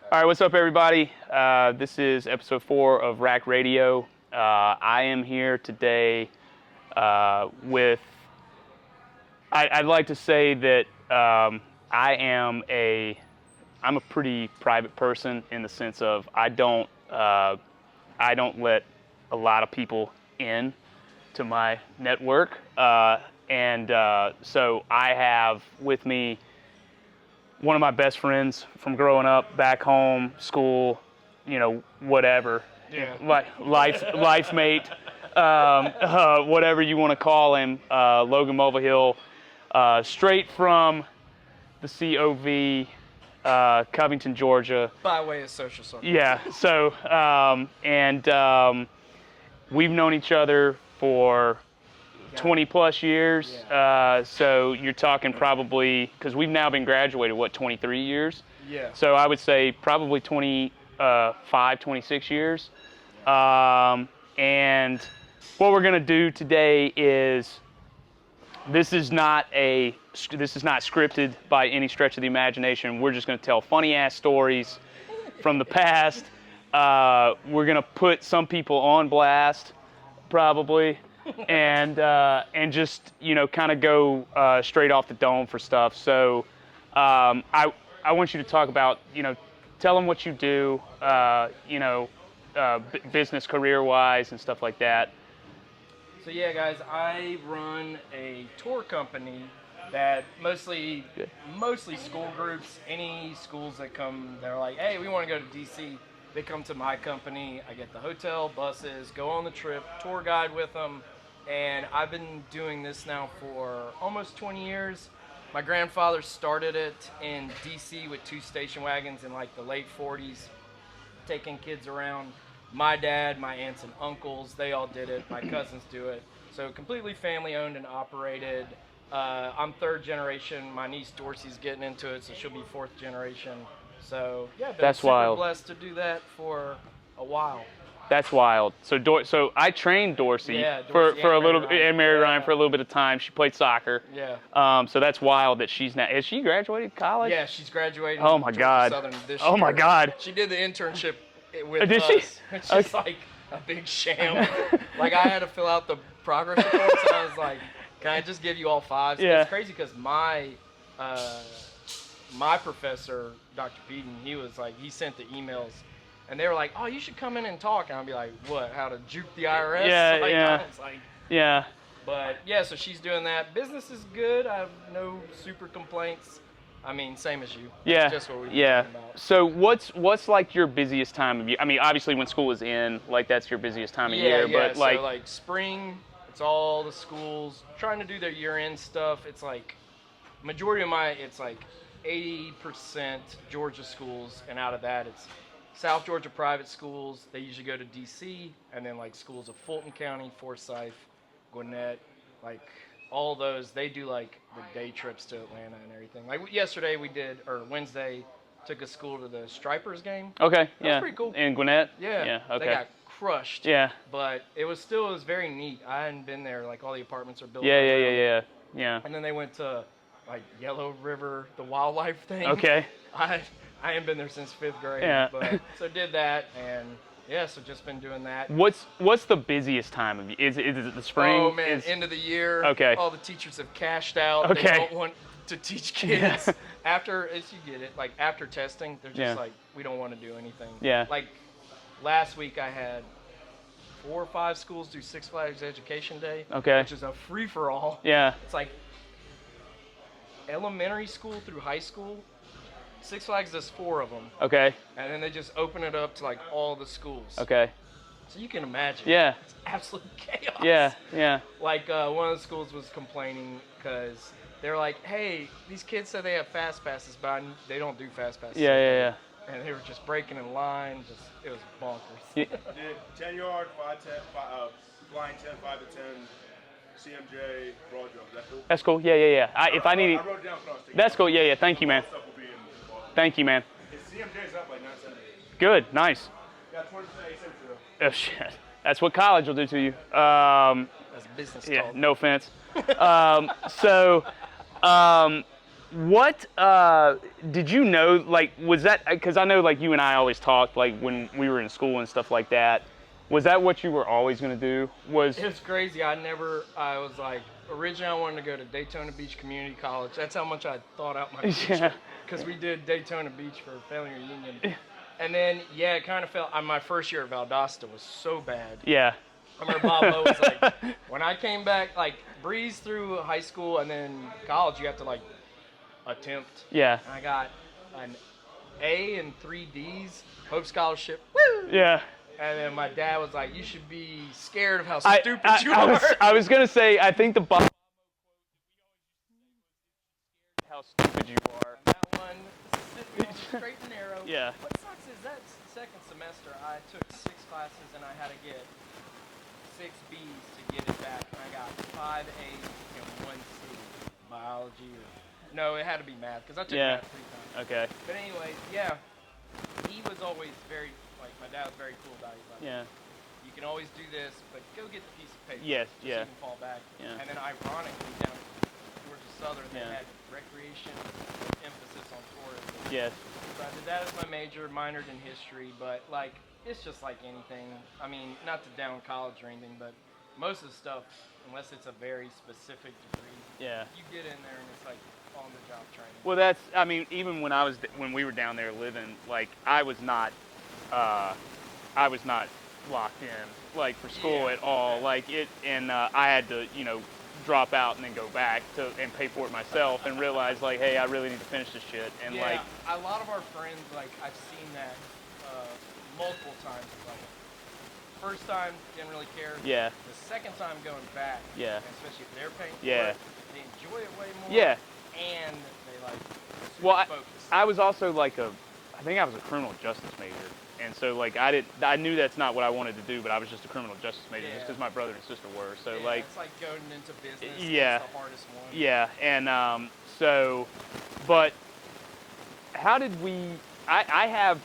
All right, what's up, everybody? This is episode 4 of Rack Radio. I am here today with. I'd like to say that I'm a pretty private person in the sense of I don't let a lot of people in to my network, and so I have with me one of my best friends from growing up, back home, school, whatever, life mate, whatever you want to call him, Logan Mulvihill, straight from the COV, Covington, Georgia. By way of social circle. Yeah, so, we've known each other for 20 plus years. Yeah. So you're talking probably, because we've now been graduated, 23 years? Yeah. So I would say probably 25, 26 years. And what we're going to do today is, this is not scripted by any stretch of the imagination. We're just going to tell funny ass stories from the past. We're going to put some people on blast, probably. and just kind of go straight off the dome for stuff. So I want you to talk about tell them what you do, business career wise and stuff like that. So yeah, guys, I run a tour company that mostly school groups. Any schools that come, they're like, hey, we want to go to DC. They come to my company. I get the hotel, buses, go on the trip, tour guide with them. And I've been doing this now for almost 20 years. My grandfather started it in DC with 2 station wagons in like the late 40s, taking kids around. My dad, my aunts and uncles, they all did it. My cousins do it. So completely family owned and operated. I'm 3rd generation. My niece Dorsey's getting into it, so she'll be 4th generation. So yeah, been That's super wild. blessed to do that for a while. That's wild. So I trained Dorsey, Dorsey for a little Ryan. and Mary Ryan for a little bit of time. She played soccer. Yeah. So that's wild that she's now. Has she graduated college? Yeah, she's graduating. Oh my God. Southern this Oh year. my God. She did the internship with Did us. she? It's just like a big sham. Like I had to fill out the progress report, so I was like, "Can I just give you all 5s?" Yeah. It's crazy because my professor, Dr. Beaton, he sent the emails. And they were like, oh, you should come in and talk. And I'd be like, what, how to juke the IRS? Yeah, like, yeah. I was like, Yeah. but yeah, so she's doing that. Business is good. I have no super complaints. I mean, same as you. Yeah. That's just what we've been talking about. So what's like your busiest time of year? I mean, obviously when school is in, like that's your busiest time of year. Yeah, But so like spring, it's all the schools trying to do their year-end stuff. It's like majority of it's like 80% Georgia schools, and out of that it's South Georgia private schools. They usually go to DC, and then like schools of Fulton County, Forsyth, Gwinnett, like all those. They do like the day trips to Atlanta and everything. Like Wednesday, took a school to the Stripers game. Okay. That was pretty cool. In Gwinnett. Yeah. Yeah. Okay. They got crushed. Yeah. But it was very neat. I hadn't been there. Like all the apartments are built. Yeah. And then they went to like Yellow River, the wildlife thing. Okay. I haven't been there since 5th grade. Yeah. But so did that, and yeah, so just been doing that. What's the busiest time of year? Is it the spring? Oh man, end of the year. Okay. All the teachers have cashed out. Okay. They don't want to teach kids. After, as you get it, like after testing, they're just like, we don't want to do anything. Yeah. Like last week I had 4 or 5 schools do Six Flags Education Day. Okay. Which is a free-for-all. Yeah. It's like elementary school through high school. Six Flags does 4 of them. Okay. And then they just open it up to like all the schools. Okay. So you can imagine. Yeah. It's absolute chaos. Yeah. Like one of the schools was complaining because they're like, hey, these kids say they have fast passes, but they don't do fast passes. Yeah. And they were just breaking in line. It was bonkers. Did 10-yard, 5-10, flying 10, 5 to 10, CMJ, broad jump. Is that cool? That's cool. Yeah. I wrote it down for us. That's cool. Yeah. Thank you, man. Thank you, man. CMJ's up like 9-7. Good. Nice. Got 20% ASIM too. Oh shit. That's what college will do to you. That's business talk. Yeah. No offense. What did you know? Like, was that because I know like you and I always talked like when we were in school and stuff like that. Was that what you were always gonna do? Was It was crazy. I was like, originally I wanted to go to Daytona Beach Community College. That's how much I thought out my future. yeah, Because we did Daytona Beach for family reunion. And then, yeah, it kind of felt, my first year at Valdosta was so bad. yeah, I remember Bob Lowe was like, when I came back, like, breeze through high school and then college, you have to, like, attempt. yeah, And I got an A and 3 Ds, Hope Scholarship. Woo! yeah. And then my dad was like, you should be scared of how I, stupid I, you I are. was I was gonna say I think the Bob how stupid you are. And that one sent me on the straight and narrow. Yeah. What sucks is that second semester I took 6 classes and I had to get 6 B's to get it back. And I got 5 A's and 1 C. Biology no, it had to be math because I took math 3 times. Okay. But anyways, yeah, he was always very, like, my dad was very cool about it. He's like, Yeah. you can always do this, but go get the piece of paper. Yes, So yeah. you can fall back. Yeah. And then ironically, down at Georgia Southern, they Yeah. had recreation emphasis on tourism. Yes. So I did that as my major, minored in history, but, like, it's just like anything. I mean, not to down college or anything, but most of the stuff, unless it's a very specific degree, Yeah. you get in there and it's like on-the-job training. Well, that's. I mean, even when we were down there living, like I was not locked in like for school at all. Like it, and I had to, drop out and then go back and pay for it myself and realize like, hey, I really need to finish this shit. And yeah, like, a lot of our friends, like I've seen that multiple times. Like first time didn't really care. yeah, The second time going back, yeah, and especially if they're paying for yeah, it, they enjoy it way more. yeah. And they like super Well, focused. I was also like I think I was a criminal justice major. And so, like, I knew that's not what I wanted to do, but I was just a criminal justice major just because my brother and sister were. So, yeah, like, it's like going into business. Yeah. It's the hardest one. yeah. And but how did we? I have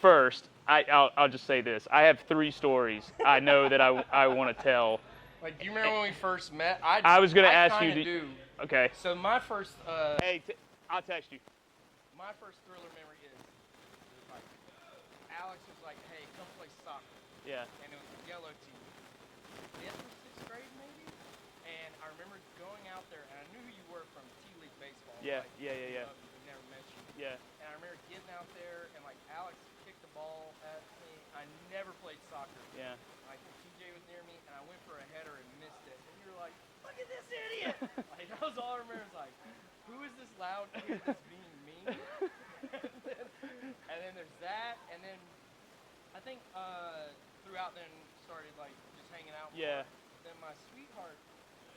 first. I'll just say this. I have 3 stories I know that I want to tell. Like, do you remember when we first met? I was gonna ask you. Do. Okay. So my first. Hey, I'll text you. My first thriller memory is like Alex was like, "Hey, come play soccer," Yeah. and it was a yellow team. 5th or 6th grade maybe. And I remember going out there, and I knew who you were from T-League baseball. Yeah. Like, Yeah. Never met you. Yeah. And I remember getting out there, and like Alex kicked the ball at me. I never played soccer. Yeah. Like TJ was near me, and I went for a header and missed it. And you were like, "Look at this idiot!" Like that was all I remember. It's like, who is this loud kid that's being mean? and then there's that, and then I think throughout then started like just hanging out. Yeah. More. Then my sweetheart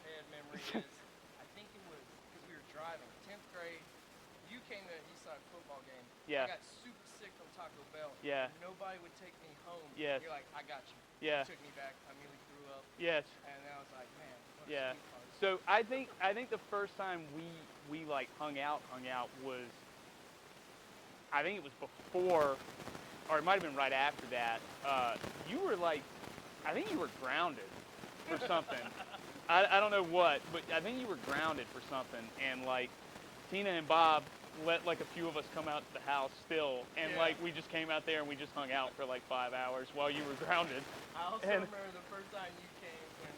head memory is, I think it was because we were driving 10th grade. You came to an Eastside football game. Yeah. I got super sick from Taco Bell. Yeah. Nobody would take me home. Yes. You're like, I got you. Yeah. You took me back. I immediately threw up. Yes. And then I was like, man. What a Yeah. sweetheart. So I think the first time we like hung out was, I think it was before, or it might have been right after that. You were like, I think you were grounded for something. I don't know what, but I think you were grounded for something. And like Tina and Bob let like a few of us come out to the house still, and Yeah. like we just came out there and we just hung out for like 5 hours while you were grounded. I also And- remember the first time you came when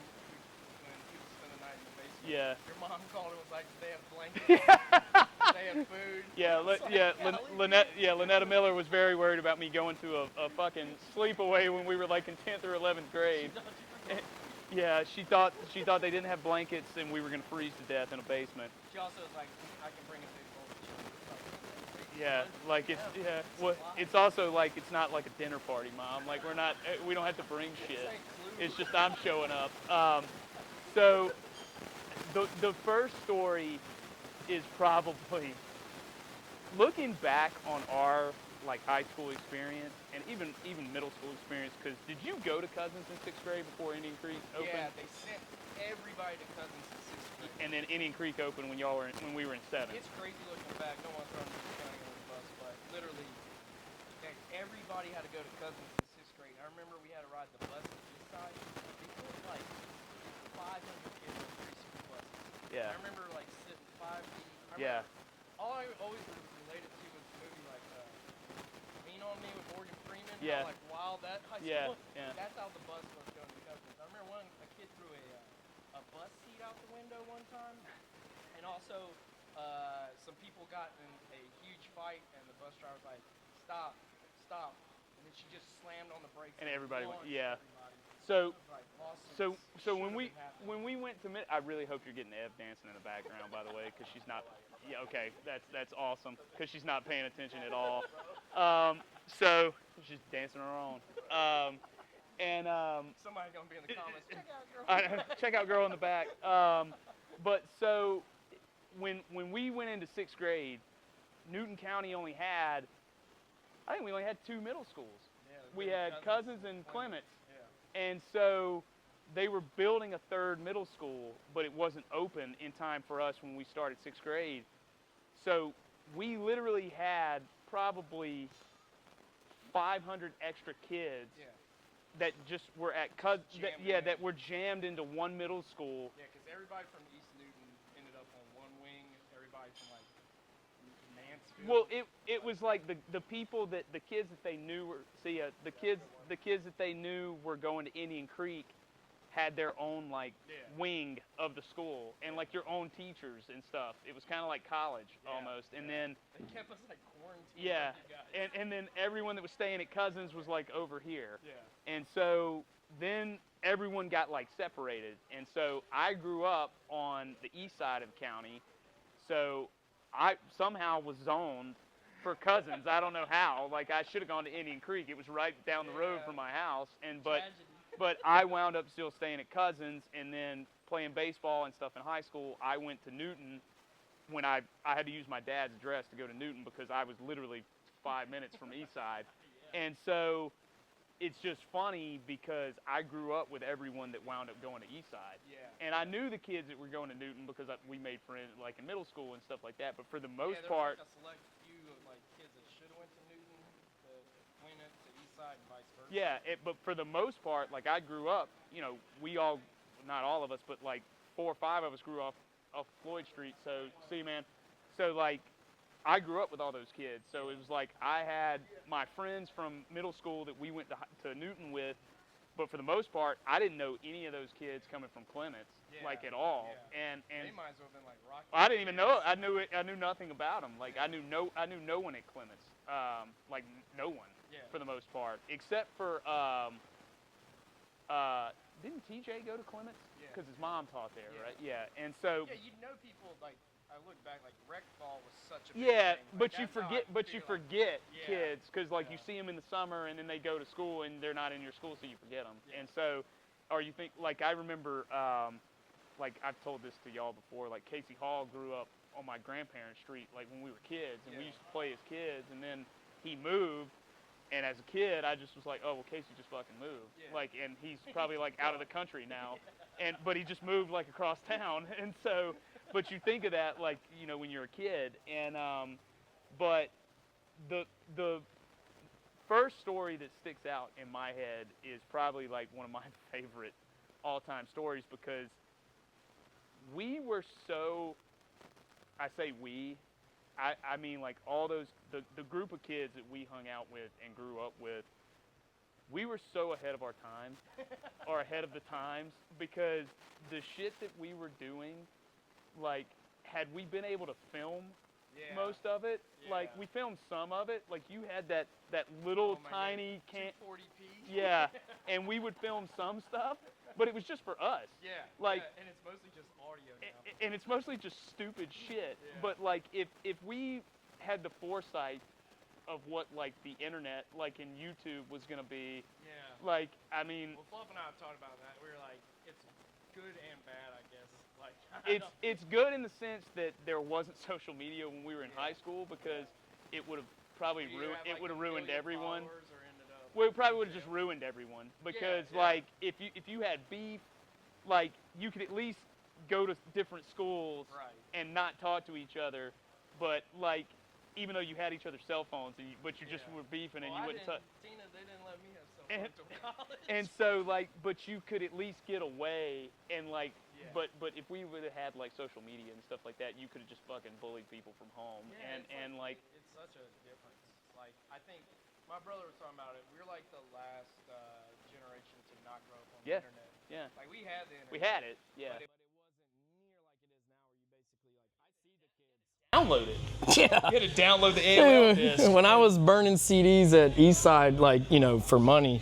people spent the night in the basement. Yeah. Your mom called and was like, they have blankets. They have food. Yeah, It's like, Lynetta Miller was very worried about me going to a fucking sleepaway when we were like in 10th or 11th grade. Yeah, she thought they didn't have blankets and we were gonna freeze to death in a basement. She also was like, I can bring a big bowl of chili. Yeah, like it's also like it's not like a dinner party, Mom. Like we don't have to bring shit. It's just I'm showing up. So the first story is probably looking back on our like high school experience and even middle school experience. Because did you go to Cousins in 6th grade before Indian Creek opened? Yeah, they sent everybody to Cousins in 6th grade. And then Indian Creek opened when we were in 7th. It's crazy looking back. No one's throwing this county on the bus, but literally, like, everybody had to go to Cousins in 6th grade. I remember we had to ride the bus to this side. They put like 500 kids on 3 school buses. Yeah. I remember like sitting 5 deep. Yeah. all I always related to was the movie like Lean on Me with Morgan Freeman. Yeah. How, like Wild at high Yeah, school. yeah. That's how the bus was going to Cousins. I remember a kid threw a bus seat out the window one time, and also some people got in a huge fight, and the bus driver was like, "Stop, stop," and then she just slammed on the brakes. And everybody went, launched yeah. everybody. So, Like, lawsuits so should've been happening. when we went to I really hope you're getting Ev dancing in the background, by the way, because she's not. Yeah, okay, that's awesome, because she's not paying attention at all. So she's dancing her own. Somebody gonna be in the comments. Check out girl. Check out girl in the back. But so when we went into 6th grade, Newton County only had, I think we only had 2 middle schools. Yeah, We had Cousins and Clements. Yeah. And so they were building a 3rd middle school, but it wasn't open in time for us when we started 6th grade. So we literally had probably 500 extra kids Yeah. that just were at that were jammed into one middle school. Yeah, because everybody from East Newton ended up on one wing. Everybody from like Mansfield. Well, it was like the people that the kids that they knew were the kids that they knew were going to Indian Creek had their own like wing of the school and like your own teachers and stuff. It was kind of like college almost. And then they kept us like quarantined. yeah, like you guys. and then everyone that was staying at Cousins was like over here. Yeah. And so then everyone got like separated. And so I grew up on the east side of the county. So I somehow was zoned for Cousins. I don't know how. Like I should have gone to Indian Creek. It was right down the road from my house. But I wound up still staying at Cousins, and then playing baseball and stuff in high school. I went to Newton when I had to use my dad's address to go to Newton because I was literally 5 minutes from East Side. And so it's just funny because I grew up with everyone that wound up going to East Side. Yeah. And I knew the kids that were going to Newton because we made friends like in middle school and stuff like that. But for the most there part, was like a select few of like kids that should have went to Newton that went to East Side and vice versa. yeah, but for the most part, like I grew up, we all, not all of us, but like 4 or 5 of us grew off Floyd Street. So, see, man. So, like, I grew up with all those kids. So it was like I had my friends from middle school that we went to Newton with, but for the most part, I didn't know any of those kids coming from Clements, like at all. Yeah. And they might as well have been like Rocky. I didn't even know. I knew nothing about them. Like I knew no one at Clements. Like no one for the most part, except for didn't TJ go to Clements? Because his mom taught there, right? Yeah, and so. Yeah, you know people like. I look back, like rec ball was such a big thing. Like, but you forget kids because like you see them in the summer and then they go to school and they're not in your school, so you forget them. And so, or you think like I remember, like I've told this to y'all before. Like Casey Hall grew up on my grandparents' street, like when we were kids, and we used to play as kids. And then he moved, and as a kid, I just was like, oh well, Casey just fucking moved. Like, and he's probably like out of the country now, but he just moved like across town, and so. But you think of that like, when you're a kid. And but the first story that sticks out in my head is probably like one of my favorite all-time stories because we were so, I say we, I mean like all those, the group of kids that we hung out with and grew up with, we were so ahead of our times, or ahead of the times, because the shit that we were doing, like, had we been able to film most of it, like, we filmed some of it, like, you had that little tiny 240p. Yeah, and we would film some stuff, but it was just for us. Yeah, like, and it's mostly just audio now. And it's mostly just stupid shit. But, like, if we had the foresight of what, like, the internet, like, in YouTube was going to be, like, I mean... Well, Fluff and I have talked about that. We were like, it's good and bad, I guess. Like, it's good in the sense that there wasn't social media when we were in high school because it would have probably ruined everyone. Well, it probably would have just ruined everyone because like if you had beef, like you could at least go to different schools and not talk to each other, but like even though you had each other's cell phones, but you just were beefing and you wouldn't touch. Tina, they didn't let me have cell phones until college. And so like, but you could at least get away and like, but if we would have had like social media and stuff like that, you could have just fucking bullied people from home. And like it's such a difference. Like I think my brother was talking about it. We're like the last generation to not grow up on the internet. Yeah. Like we had the internet. We had it. Yeah. But it wasn't near like it is now, where you basically like I see the kids download it. Yeah. You had to download the AOL disc. When I was burning CDs at Eastside, like, you know, for money,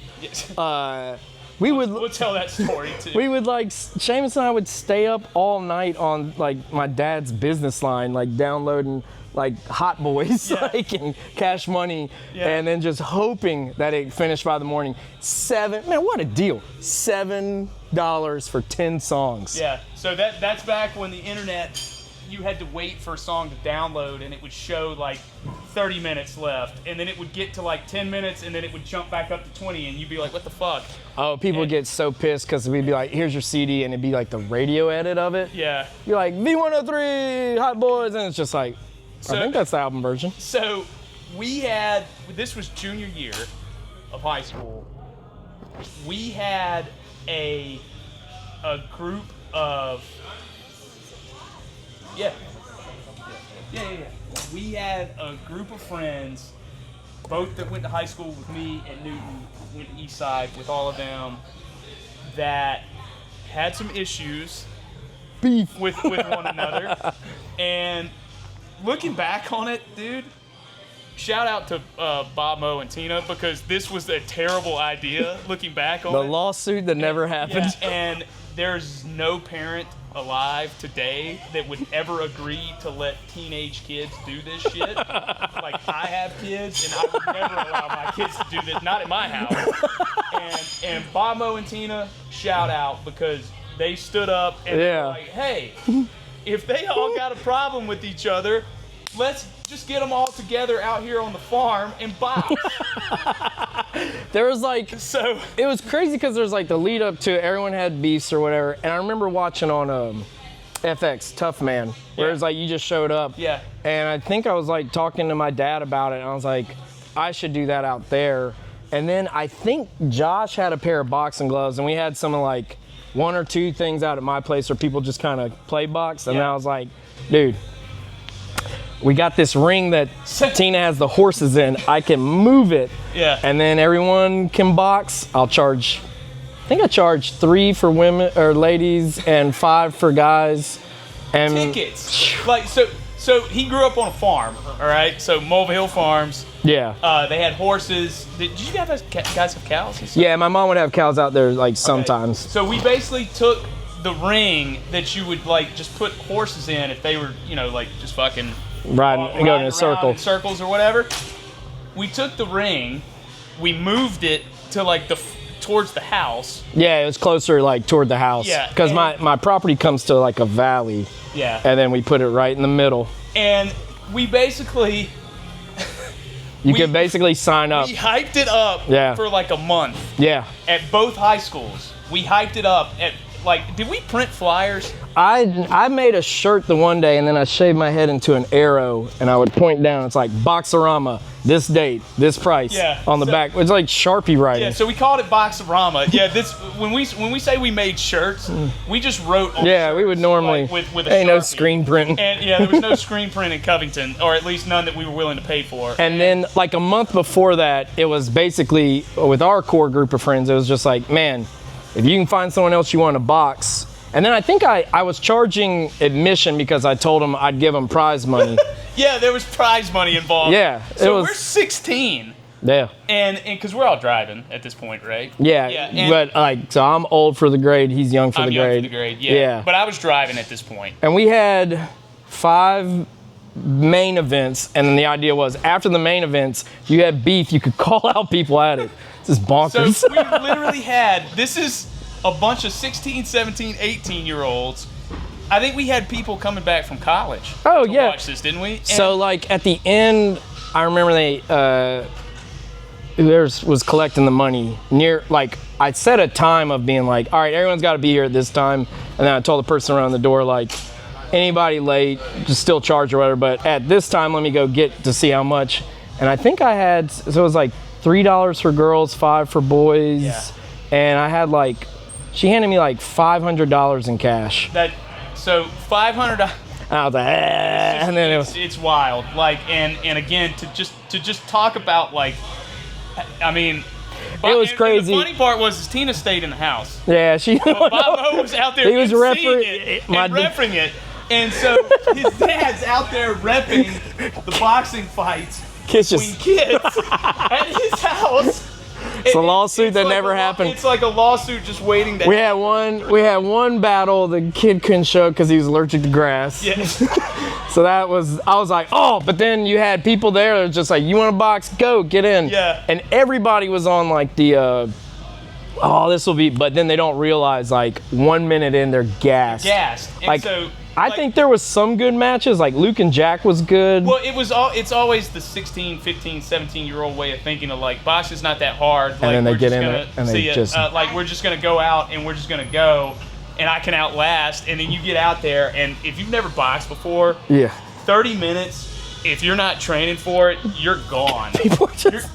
We'll tell that story too. we would like, Seamus and I would stay up all night on like my dad's business line, like downloading like Hot Boys, like, and Cash Money, and then just hoping that it finished by the morning. Man, what a deal. $7 for 10 songs. Yeah. So that's back when the internet, you had to wait for a song to download and it would show like 30 minutes left, and then it would get to like 10 minutes and then it would jump back up to 20 and you'd be like, what the fuck? Oh, people would get so pissed because we'd be like, here's your CD, and it'd be like the radio edit of it. Yeah. You're like, V103, Hot Boys, and it's just like, I think that's the album version. So this was junior year of high school. We had a group of, we had a group of friends, both that went to high school with me and Newton, went to Eastside with all of them, that had some issues Beef with one another. And looking back on it, dude, shout out to Bob, Mo, and Tina, because this was a terrible idea looking back on The it. loosuit that never happened. Yeah, and there's no parent alive today that would ever agree to let teenage kids do this shit. Like, I have kids, and I would never allow my kids to do this, not at my house. And Bob, Mo, and Tina, shout out, because they stood up and were like, hey, if they all got a problem with each other, let's just get them all together out here on the farm and box. There was like, So it was crazy because there's like the lead up to everyone had beefs or whatever, and I remember watching on FX Tough Man, where it's like you just showed up. Yeah. And I think I was like talking to my dad about it, and I was like, I should do that out there. And then I think Josh had a pair of boxing gloves, and we had some of like one or two things out at my place where people just kind of play box, and I was like, dude, we got this ring that Tina has the horses in. I can move it. Yeah. And then everyone can box. I think I charge 3 for women or ladies and 5 for guys. And tickets. Like, so he grew up on a farm, all right? So Mulvihill Farms. Yeah. They had horses. Did you guys have cows and stuff? Yeah, my mom would have cows out there like sometimes. So we basically took the ring that you would like just put horses in if they were, you know, like just fucking Riding and going in a circle. In circles or whatever. We took the ring, we moved it to like towards the house. Yeah, it was closer like toward the house. Yeah. Because my property comes to like a valley. Yeah. And then we put it right in the middle. And we basically You could basically sign up. We hyped it up for like a month. Yeah. At both high schools. We hyped it up at like, did we print flyers? I made a shirt the one day, and then I shaved my head into an arrow, and I would point down. It's like Boxorama, this date, this price on the back. It's like Sharpie writing. Yeah, so we called it Boxorama. Yeah, this when we say we made shirts, we just wrote on shirts, we would normally like, with a ain't no Sharpie. screen printing. And there was no screen print in Covington, or at least none that we were willing to pay for. And then like a month before that, it was basically with our core group of friends, it was just like, man, if you can find someone else you want to box. And then I think I was charging admission because I told them I'd give them prize money. Yeah, there was prize money involved. Yeah. So we're 16. Yeah. And because we're all driving at this point, right? Yeah. But like, so I'm old for the grade, he's young for the grade. I'm young for the grade, yeah. But I was driving at this point. And we had 5 main events, and then the idea was after the main events, you had beef, you could call out people at it. This is bonkers. So we literally had, this is a bunch of 16, 17, 18-year-olds. I think we had people coming back from college to watch this, didn't we? And so like at the end, I remember whoever was collecting the money near, like I set a time of being like, all right, everyone's got to be here at this time. And then I told the person around the door, like, anybody late, just still charge or whatever. But at this time, let me go get to see how much. And I think I had, so it was like $3 for girls, $5 for boys. Yeah. And I had like, she handed me like $500 in cash. So $500. I was like, and then it's wild. Like, and again, to just talk about, like, I mean, it was crazy. And the funny part was Tina stayed in the house. Yeah, she. Bob O was out there. He was repping it, and so his dad's out there repping the boxing fights between kids at his house. It's a lawsuit that never happened. It's like a lawsuit just waiting to We had one battle. The kid couldn't show because he was allergic to grass. Yes. So I was like, oh, but then you had people there that were just like, you want to box? Go, get in. Yeah. And everybody was on like the, this will be, but then they don't realize like 1 minute in, they're gassed. And like, so, I think there was some good matches, like Luke and Jack was good. Well, it's always the 16, 15, 17-year-old way of thinking of like, boxing's not that hard. Like, and then they get in it and they just like, we're just gonna go out and we're just gonna go, and I can outlast. And then you get out there, and if you've never boxed before, 30 minutes, if you're not training for it, you're gone.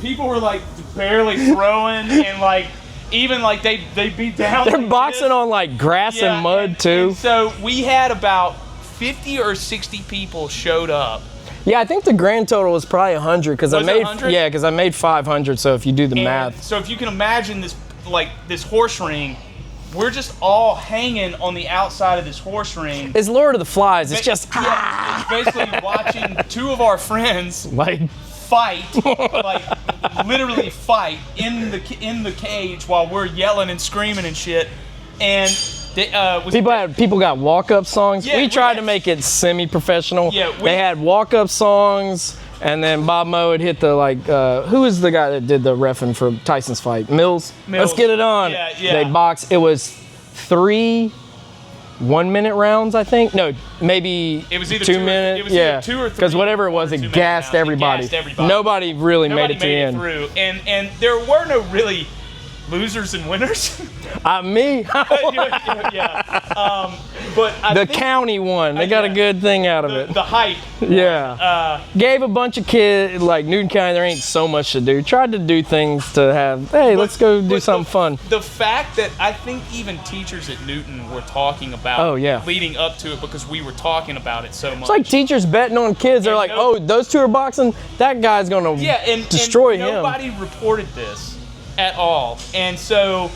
People were like barely throwing, and like even like they beat down. They're boxing on like grass and mud too. And so we had about 50 or 60 people showed up. Yeah, I think the grand total was probably 100 because I made 100? Yeah, because I made 500. So if you do the math, so if you can imagine this horse ring, we're just all hanging on the outside of this horse ring. It's Lord of the Flies. It's just it's basically watching two of our friends like fight, like literally fight in the cage while we're yelling and screaming and shit. And people got walk-up songs. Yeah, we tried to make it semi-professional. Yeah, they had walk-up songs, and then Bob Moe would hit the who was the guy that did the reffing for Tyson's fight? Mills. Let's get it on. Yeah. They boxed. It was 3 1-minute rounds, I think. No, maybe it was either 2 minutes. It was either 2 or 3. Because whatever it was, it gassed everybody. Nobody really made it to the end. Through. And there were no really losers and winners. Me. But the county won. They got a good thing out of it. The hype. Yeah. Gave a bunch of kids, like Newton County, there ain't so much to do. Tried to do things to have, let's go do something fun. The fact that I think even teachers at Newton were talking about leading up to it because we were talking about it so much. It's like teachers betting on kids. They're like, those two are boxing. That guy's going to destroy him. Nobody reported this at all. And so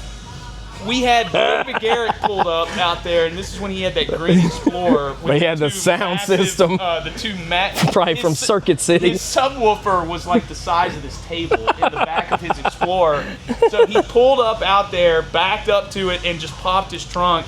we had David Garrett pulled up out there, and this is when he had that green Explorer. He had the sound system. The two probably from Circuit City. His subwoofer was like the size of this table in the back of his Explorer. So he pulled up out there, backed up to it, and just popped his trunk.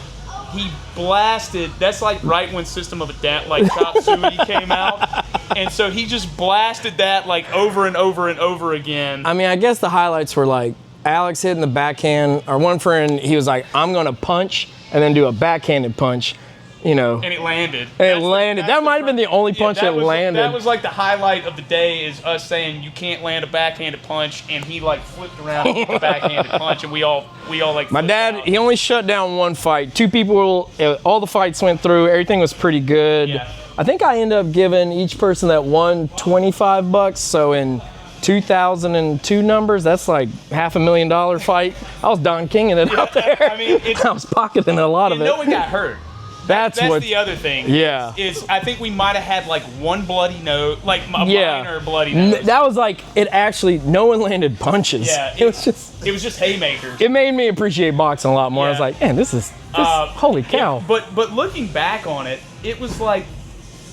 He blasted. That's like right when System of a Down, like Chop Suey came out, and so he just blasted that like over and over and over again. I mean, I guess the highlights were like Alex hitting the backhand. Our one friend, he was like, "I'm gonna punch and then do a backhanded punch," And it landed. That might have been the only punch that landed. That was like the highlight of the day, is us saying you can't land a backhanded punch, and he like flipped around and hit the backhanded punch, and we all like. My dad, he only shut down one fight. 2 people, all the fights went through. Everything was pretty good. Yeah. I think I ended up giving each person that won $25. So in 2002 numbers, that's like $500,000 fight. I was Don Kinging it out there. I mean, I was pocketing a lot of it. No one got hurt. That's the other thing. Yeah. Is I think we might have had like one bloody nose, like a minor bloody nose. That was like, it actually, no one landed punches. Yeah. It was just haymakers. It made me appreciate boxing a lot more. Yeah. I was like, man, this holy cow. Yeah, but looking back on it, it was like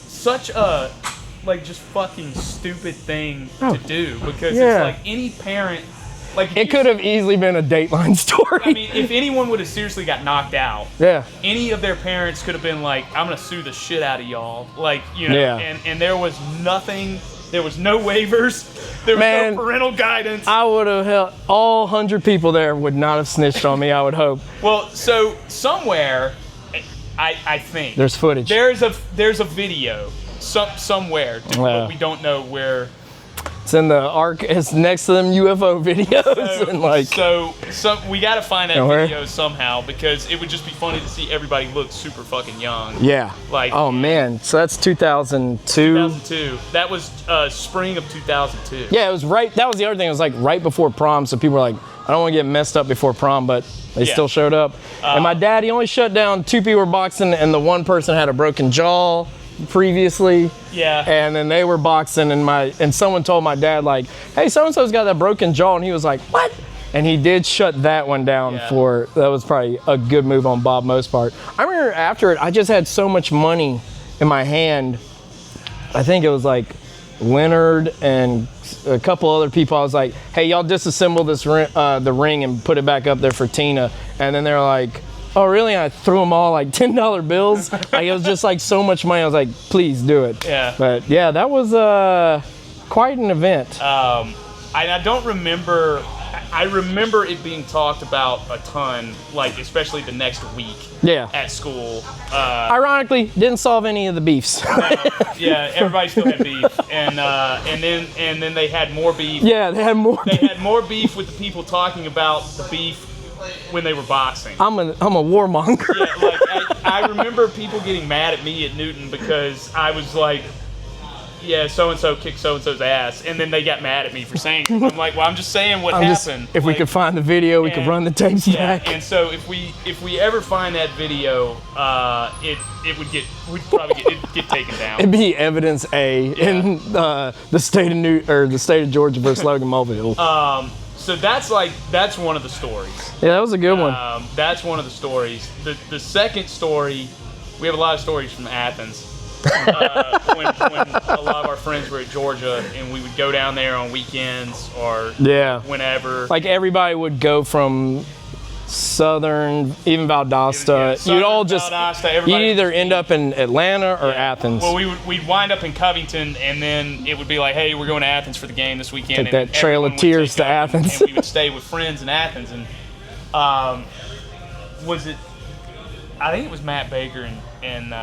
such a like just fucking stupid thing to do, because it's like any parent. Like it could have easily been a Dateline story. I mean, if anyone would have seriously got knocked out, any of their parents could have been like, "I'm gonna sue the shit out of y'all," and there was nothing. There was no waivers. There was no parental guidance. I would have held all 100 people there would not have snitched on me. I would hope. Well, so somewhere, I think there's footage. There's a video somewhere, but we don't know where. It's in the arc. It's next to them UFO videos and like. So we got to find that Where? video somehow because it would just be funny to see everybody look super fucking young. Yeah. Like. Oh man. So that's 2002. 2002. That was spring of 2002. Yeah, it was right. That was the other thing. It was like right before prom. So people were like, I don't want to get messed up before prom, but they still showed up. And my dad, he only shut down 2 people were boxing, and the one person had a broken jaw previously. Yeah. And then they were boxing, and someone told my dad like, hey, so and so's got that broken jaw, and he was like, what? And he did shut that one down that was probably a good move on Bob Moe's part. I remember after it, I just had so much money in my hand. I think it was like Leonard and a couple other people. I was like, hey, y'all disassemble this the ring and put it back up there for Tina. And then they're like, oh really? And I threw them all like $10 bills. Like, it was just like so much money. I was like, please do it. Yeah. But yeah, that was quite an event. I don't remember. I remember it being talked about a ton, like especially the next week. Yeah. At school. Ironically, didn't solve any of the beefs. Yeah, everybody still had beef, and then they had more beef. Yeah, they had more. They had more beef with the people talking about the beef when they were boxing. I'm a warmonger. Yeah, like I remember people getting mad at me at Newton because I was like, yeah, so-and-so kicked so-and-so's ass. And then they got mad at me for saying it. I'm like, well, I'm just saying what happened. If we could find the video, we could run the tapes back. And so if we ever find that video, we'd probably get taken down. It'd be evidence A in the state of Georgia versus Logan Mulvihill. So that's one of the stories. Yeah, that was a good one. That's one of the stories. The second story, we have a lot of stories from Athens. When a lot of our friends were at Georgia and we would go down there on weekends or whenever. Like everybody would go from Southern, even Valdosta. You'd all just, you'd either end up in Atlanta or Athens. Well, we'd wind up in Covington, and then it would be like, hey, we're going to Athens for the game this weekend. Take that Trail of Tears to Athens. And we would stay with friends in Athens. And I think it was Matt Baker and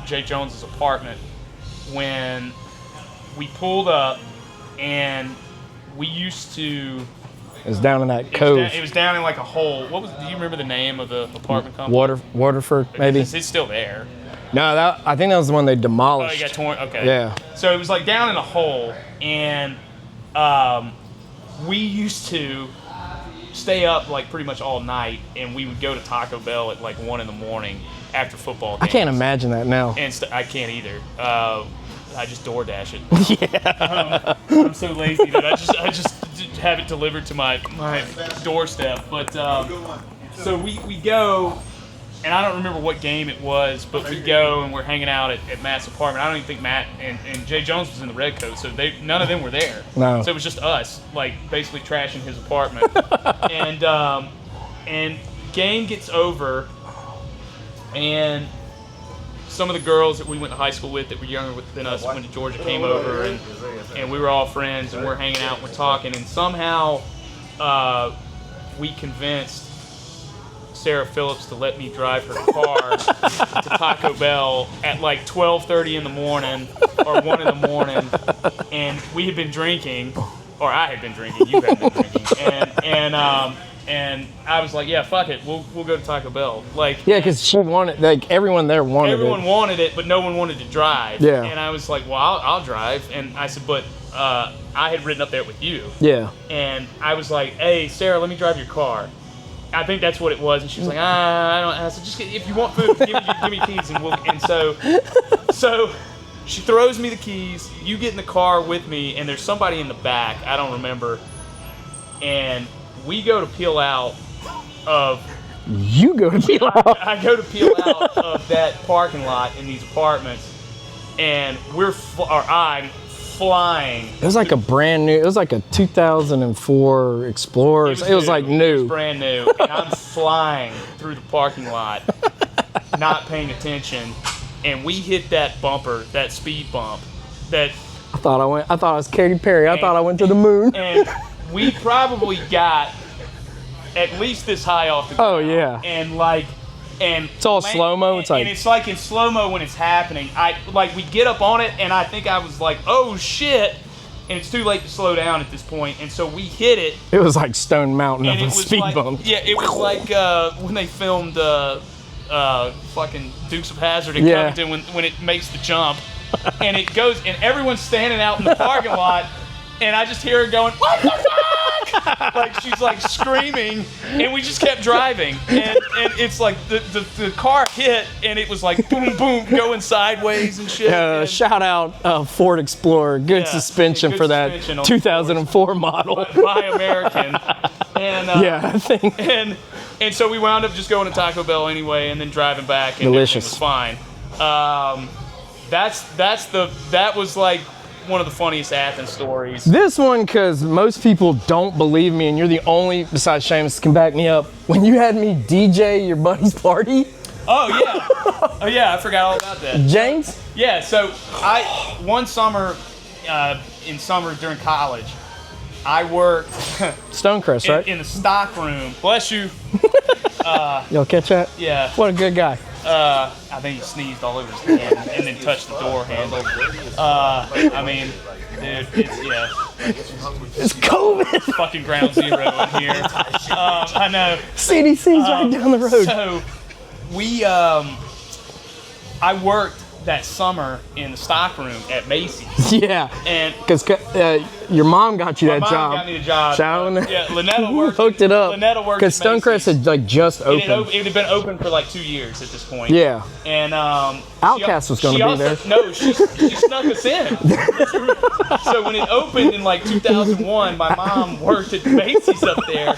Jay Jones's apartment when we pulled up, and we used to. It was down in that cove. It was down in like a hole. Do you remember the name of the apartment complex? Waterford, maybe. It's still there. No, I think that was the one they demolished. Oh, you got torn. Okay. Yeah. So it was like down in a hole, and we used to stay up like pretty much all night, and we would go to Taco Bell at like 1 a.m. after football games. I can't imagine that now. And I can't either. I just DoorDash it. Yeah. I'm so lazy that I just have it delivered to my doorstep. But so we go, and I don't remember what game it was, but we go and we're hanging out at Matt's apartment. I don't even think Matt and Jay Jones was in the red coat, so none of them were there. No. So it was just us, like basically trashing his apartment. And game gets over, and some of the girls that we went to high school with that were younger than us went to Georgia came over, and we were all friends, and we're hanging out and we're talking, and somehow we convinced Sarah Phillips to let me drive her car to Taco Bell at like 12:30 in the morning or 1 in the morning, and we had been drinking, or I had been drinking, you had been drinking, and I was like, yeah, fuck it, we'll go to Taco Bell. Like, yeah, because she wanted, like, everyone there wanted it. Everyone wanted it, but no one wanted to drive. Yeah. And I was like, well, I'll drive. And I said, but I had ridden up there with you. Yeah. And I was like, hey, Sarah, let me drive your car. I think that's what it was. And she was like, I don't. I said, just if you want food, give me keys, and so she throws me the keys. You get in the car with me, and there's somebody in the back. I don't remember. And we go to peel out of. You go to peel out. I go to peel out of that parking lot in these apartments, and I'm flying. It was like a brand new. It was like a 2004 Explorer. It was like new. It was brand new, and I'm flying through the parking lot, not paying attention, and we hit that bumper, that speed bump, that. I thought I was Katy Perry. I thought I went to the moon. And we probably got at least this high off the ground. Oh yeah. And it's all slow-mo. It's like, and it's like in slow-mo when it's happening. We get up on it, and I think I was like, oh shit, and it's too late to slow down at this point, and so we hit it. It was like Stone Mountain And of it a was speed like, bump. yeah, it was like when they filmed fucking Dukes of Hazzard in Yeah. Covington when it makes the jump, and it goes, and everyone's standing out in the parking lot, and I just hear her going, "What the fuck?" Like she's like screaming, and we just kept driving, and it's like the car hit, and it was like boom boom going sideways and shit. And Shout out Ford Explorer. Good Yeah, suspension good for that suspension on 2004 model. Buy American, and Yeah, I think. And so we wound up just going to Taco Bell anyway, and then driving back, and Delicious. It was fine. That was like one of the funniest Athens stories. This one, because most people don't believe me, and you're the only, besides Seamus, can back me up. When you had me DJ your buddy's party, Oh yeah, I forgot all about that. James? Yeah, so one summer, in summer during college, I worked Stonecrest, right? in the stock room. Bless you. Y'all catch that? Yeah. What a good guy. I think he sneezed all over his hand and then touched the door handle. I mean, dude, It's COVID. fucking ground zero in here. I know. CDC's right down the road. So I worked that summer in the stock room at Macy's. Yeah. And Because your mom got you my that mom job. got me the job. Shout out to- Yeah, Lynetta worked. Hooked it up. Lynetta worked Because at Stonecrest Macy's. had like just And opened. it had been open for like 2 years at this point. Yeah. And Outcast was gonna she be also- there. No, she snuck us in. So when it opened in like 2001, my mom worked at Macy's up there,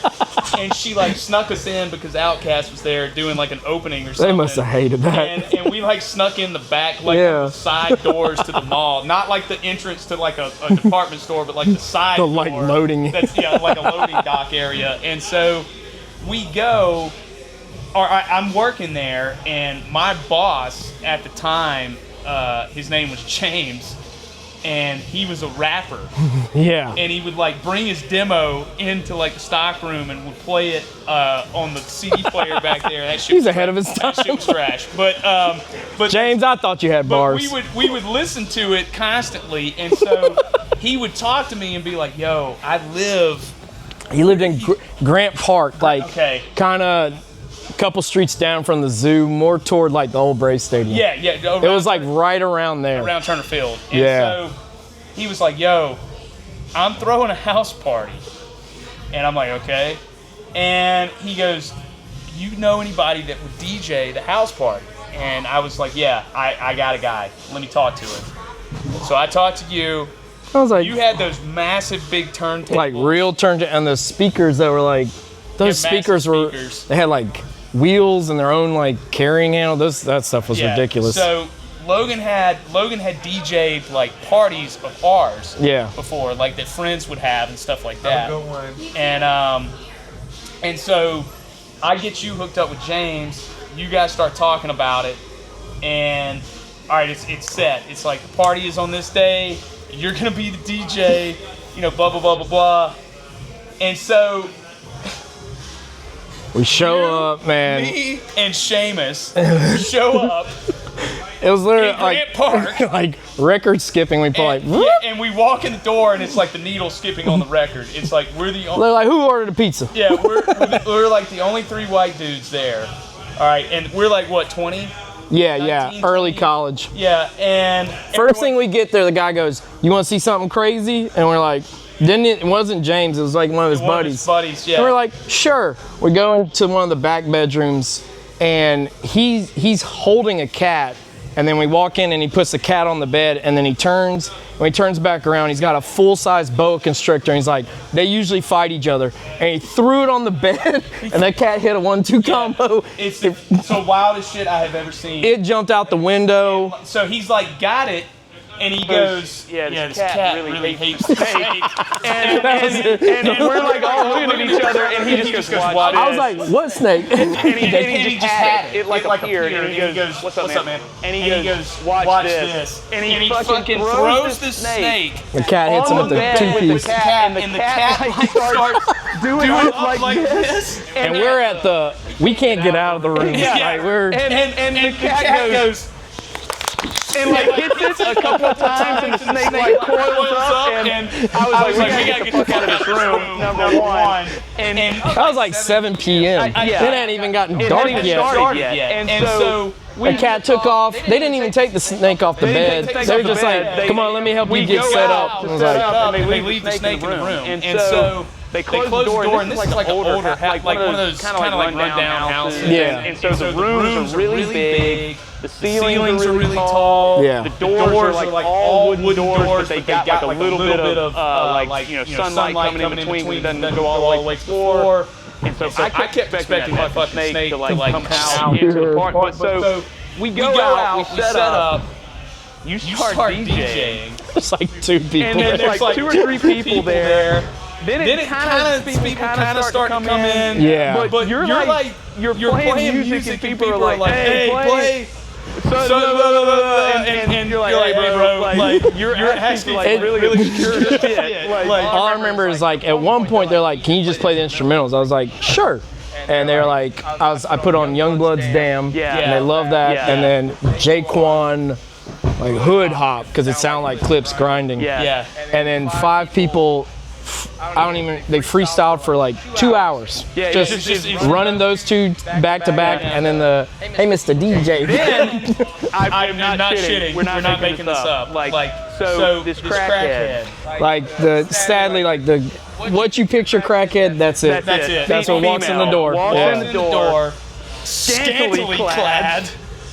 and she like snuck us in because Outcast was there doing like an opening or something. They must have hated that. And we like snuck in the back, like Yeah. the side doors to the mall, not like the entrance to like a department store, but like the side The, door. like, loading. That's like a loading dock area. And so we go. I'm working there, and my boss at the time, his name was James, and he was a rapper, Yeah. and he would like bring his demo into like the stock room and would play it on the CD player back there. That shit He's was ahead of his That shit time. was trash. But James, I thought you had but bars. we would listen to it constantly, and so he would talk to me and be like, "Yo, I live." He lived in Grant Park, like Okay. kind of a couple streets down from the zoo, more toward like the old Braves Stadium. Yeah. It was like right around there. around Turner Field. And Yeah. so he was like, "Yo, I'm throwing a house party," and I'm like, "Okay." And he goes, "You know anybody that would DJ the house party?" And I was like, "Yeah, I got a guy. Let me talk to him." So I talked to you. I was like, You had those massive big turntables. like real turn and the speakers that were like, those Yeah, massive speakers were, speakers. they had like wheels and their own like carrying handle. That stuff was Yeah. ridiculous. So Logan had DJ'd like parties of ours Yeah. before, like that friends would have and stuff like that. Good one. And so I get you hooked up with James. You guys start talking about it, and all right, it's set. It's like the party is on this day. You're gonna be the DJ. You know, blah blah blah blah blah. And so we show up, man. me and Seamus show up It was literally in Grant Park. like record skipping. We play like, And, yeah, and we walk in the door, and it's like the needle skipping on the record. It's like we're the only. they're like, who ordered a pizza? Yeah, we're like the only 3 white dudes there. All right, and we're like what, 20? Yeah, 19, early 20. college. Yeah, and First thing we get there, the guy goes, "You want to see something crazy?" And we're like, it wasn't James, it was like one of his buddies. Yeah. And we're like, sure. We go into one of the back bedrooms, and he's holding a cat. And then we walk in, and he puts the cat on the bed, and then he turns. When he turns back around, he's got a full-size boa constrictor, and he's like, they usually fight each other. And he threw it on the bed, and that cat hit a 1-2 combo. It's the wildest shit I have ever seen. It jumped out the window. So he's like, got it, and he goes, this cat really hates the snake. and we're like all looking at each other, and he just goes, what I was is? like, what snake? And he just had it. It like appeared, and he goes, what's up, man? And he goes, watch this. And he fucking throws the snake. The cat hits him with the two-piece. And the cat starts doing it like this. And we're at we can't get out of the room. Yeah. Like, we're, And the cat goes, and like hits it a couple of times, and the snake like coils up, and I was like, we gotta get the fuck out of this room. Number one, and That was like 7 p.m. yeah. It hadn't even gotten dark hadn't even yet. started yet. And so The cat took off. They didn't even take the snake off the bed. They were just like, "Come on, let me help you get set up." And I was like, and they leave the snake in the room. And so they close the door, and this is like an older house, like one of those kind of like rundown houses. Yeah. And so the rooms are really big. The ceilings are really tall. Yeah. The doors are like all wooden doors, but they got like a little bit of like sunlight coming in between. It doesn't go all the way to the floor. And so I kept expecting that fucking snake to like come out into the park. But so we go out, we set up. You start DJing. it's like 2 people. And then there's like 2 or 3 people there. Then it kind of start to come in. Yeah. But you're playing music and people are like, hey, play. And you're like, hey, bro, like you're asking like really obscure shit. Like, all I remember is like at one point they're like, "Can you just play the instrumentals?" I was like, "Sure." And they're like, I put on Youngblood's Damn, Yeah. and they love that. Yeah. And then Jaquan, like Hood Hop, because it sounded like clips grinding. Yeah. And then 5 people, they freestyled for like 2 hours. Yeah, just running those 2 back to back, and then hey, Mr. DJ. Then I'm not shitting. We're not making this up. Like so this crackhead. Like sadly, like what you picture crackhead, that's it. That's it. That's what walks in the door. Walks Yeah. in the door. Scantily clad.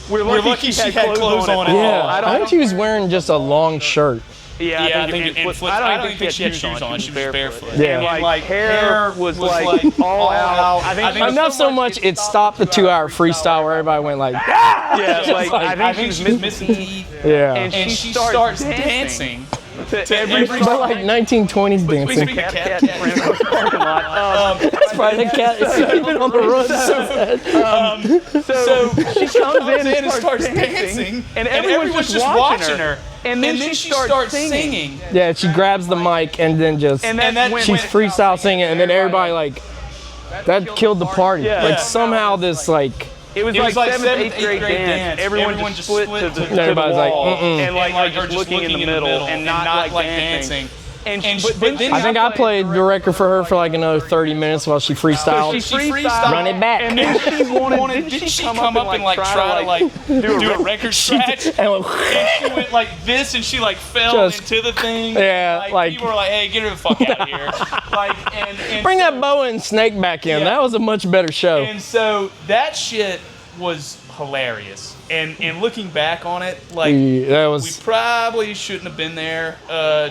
We're lucky she had clothes on. Yeah, I think she was wearing just a long shirt. Yeah, I think I don't think she had shoes on. She was barefoot. Yeah. And like hair was like all out. I think Enough so much it stopped the 2-hour freestyle where everybody went like, yeah, like I think she was missing teeth. yeah. And she starts dancing to every But like 1920s dancing. Speaking of cat ran across the parking lot. That's probably the cat is keeping on the run so bad. So she comes in and starts dancing, and everyone's just watching her. And then she starts singing. Yeah, she grabs the mic and then just she's freestyle singing, and then everybody like that killed the party. Yeah. Like somehow this like. It was like 7th, 8th grade dance. Everyone just split to the Everybody's like, wall, mm-mm. and like just looking in the middle and not like dancing. And then I think I played the record for her for like another 30 minutes while she freestyled. She freestyled. Run it back. And then she wanted. Didn't she come up and like try to like do a record scratch? And She went like this, and she like fell Just- into the thing. Yeah, like- people were like, "Hey, get her the fuck out of here!" and bring that boa and snake back in. Yeah. That was a much better show. And so that shit was hilarious. And looking back on it, like That we was probably shouldn't have been there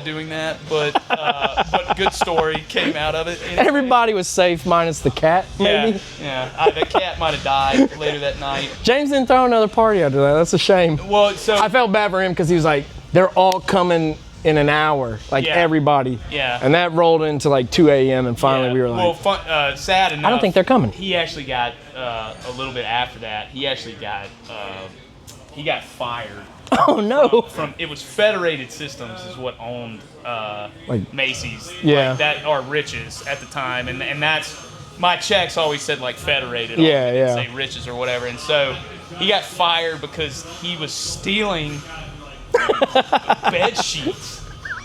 doing that, but good story came out of it. Anyway. everybody was safe minus the cat. Maybe Yeah. The cat might have died later that night. James didn't throw another party after that. That's a shame. Well, so I felt bad for him because he was like, they're all coming in an hour, like Yeah. everybody. Yeah. And that rolled into like 2 a.m. and finally we were like, well, sad enough. I don't think they're coming. He actually got a little bit after that. He actually got fired. Oh no. From it was Federated Systems is what owned Like- Macy's. Yeah. Like, that are Riches at the time, and that's my checks always said like Federated. Yeah, It didn't yeah. say Riches or whatever, and so he got fired because he was stealing bed sheets.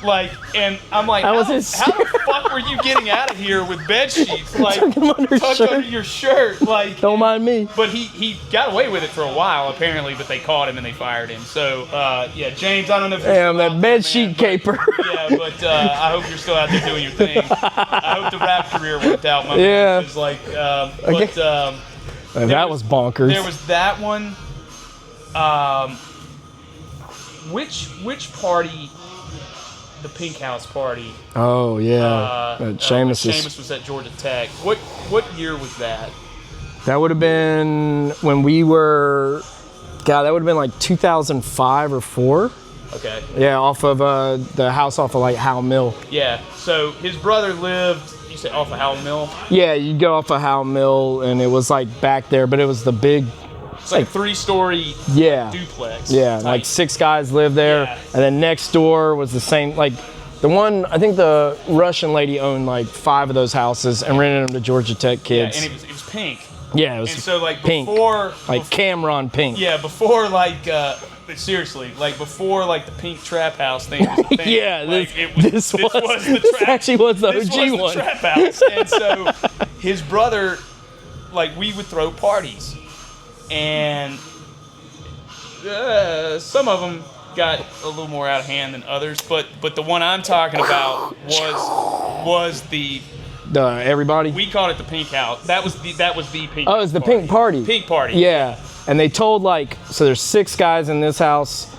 Like, and I'm like, That was how his the fuck were you getting out of here with bed sheets? Like, Tuck 'em under tucked shirt. under your shirt, like. Don't mind me. But he got away with it for a while, apparently, but they caught him and they fired him. So, yeah, James, I don't know if you're Damn, still out that there, bed sheet man, caper. but, yeah, but I hope you're still out there doing your thing. I hope the rap career worked out, my Yeah. man. 'Cause, like, That was bonkers. there was that one. Which party? The Pink House party. Oh yeah, Seamus's. Seamus was at Georgia Tech. What year was that? That would have been when we were. God, that would have been like 2005 or 4. Okay. Yeah, off of the house off of like Howell Mill. Yeah. So his brother lived. You said off of Howell Mill. Yeah, you'd go off of Howell Mill, and it was like back there, but it was the big. It's like a 3-story Yeah. duplex. Yeah, type. like 6 guys lived there, Yeah. and then next door was the same. Like the one, I think the Russian lady owned like 5 of those houses and rented them to Georgia Tech Yeah, kids. and it was pink. Yeah, it was And so like pink, before like Cameron pink. yeah, before like but seriously, like before, like the pink trap house thing was a thing. Yeah, like, this actually was the this OG was one. the trap house, and so his brother, like we would throw parties, and some of them got a little more out of hand than others, but the one I'm talking about was the everybody. we called it the pink house. That was the pink. Oh, it was the party. pink party. Pink party. Yeah, and they told so there's 6 guys in this house.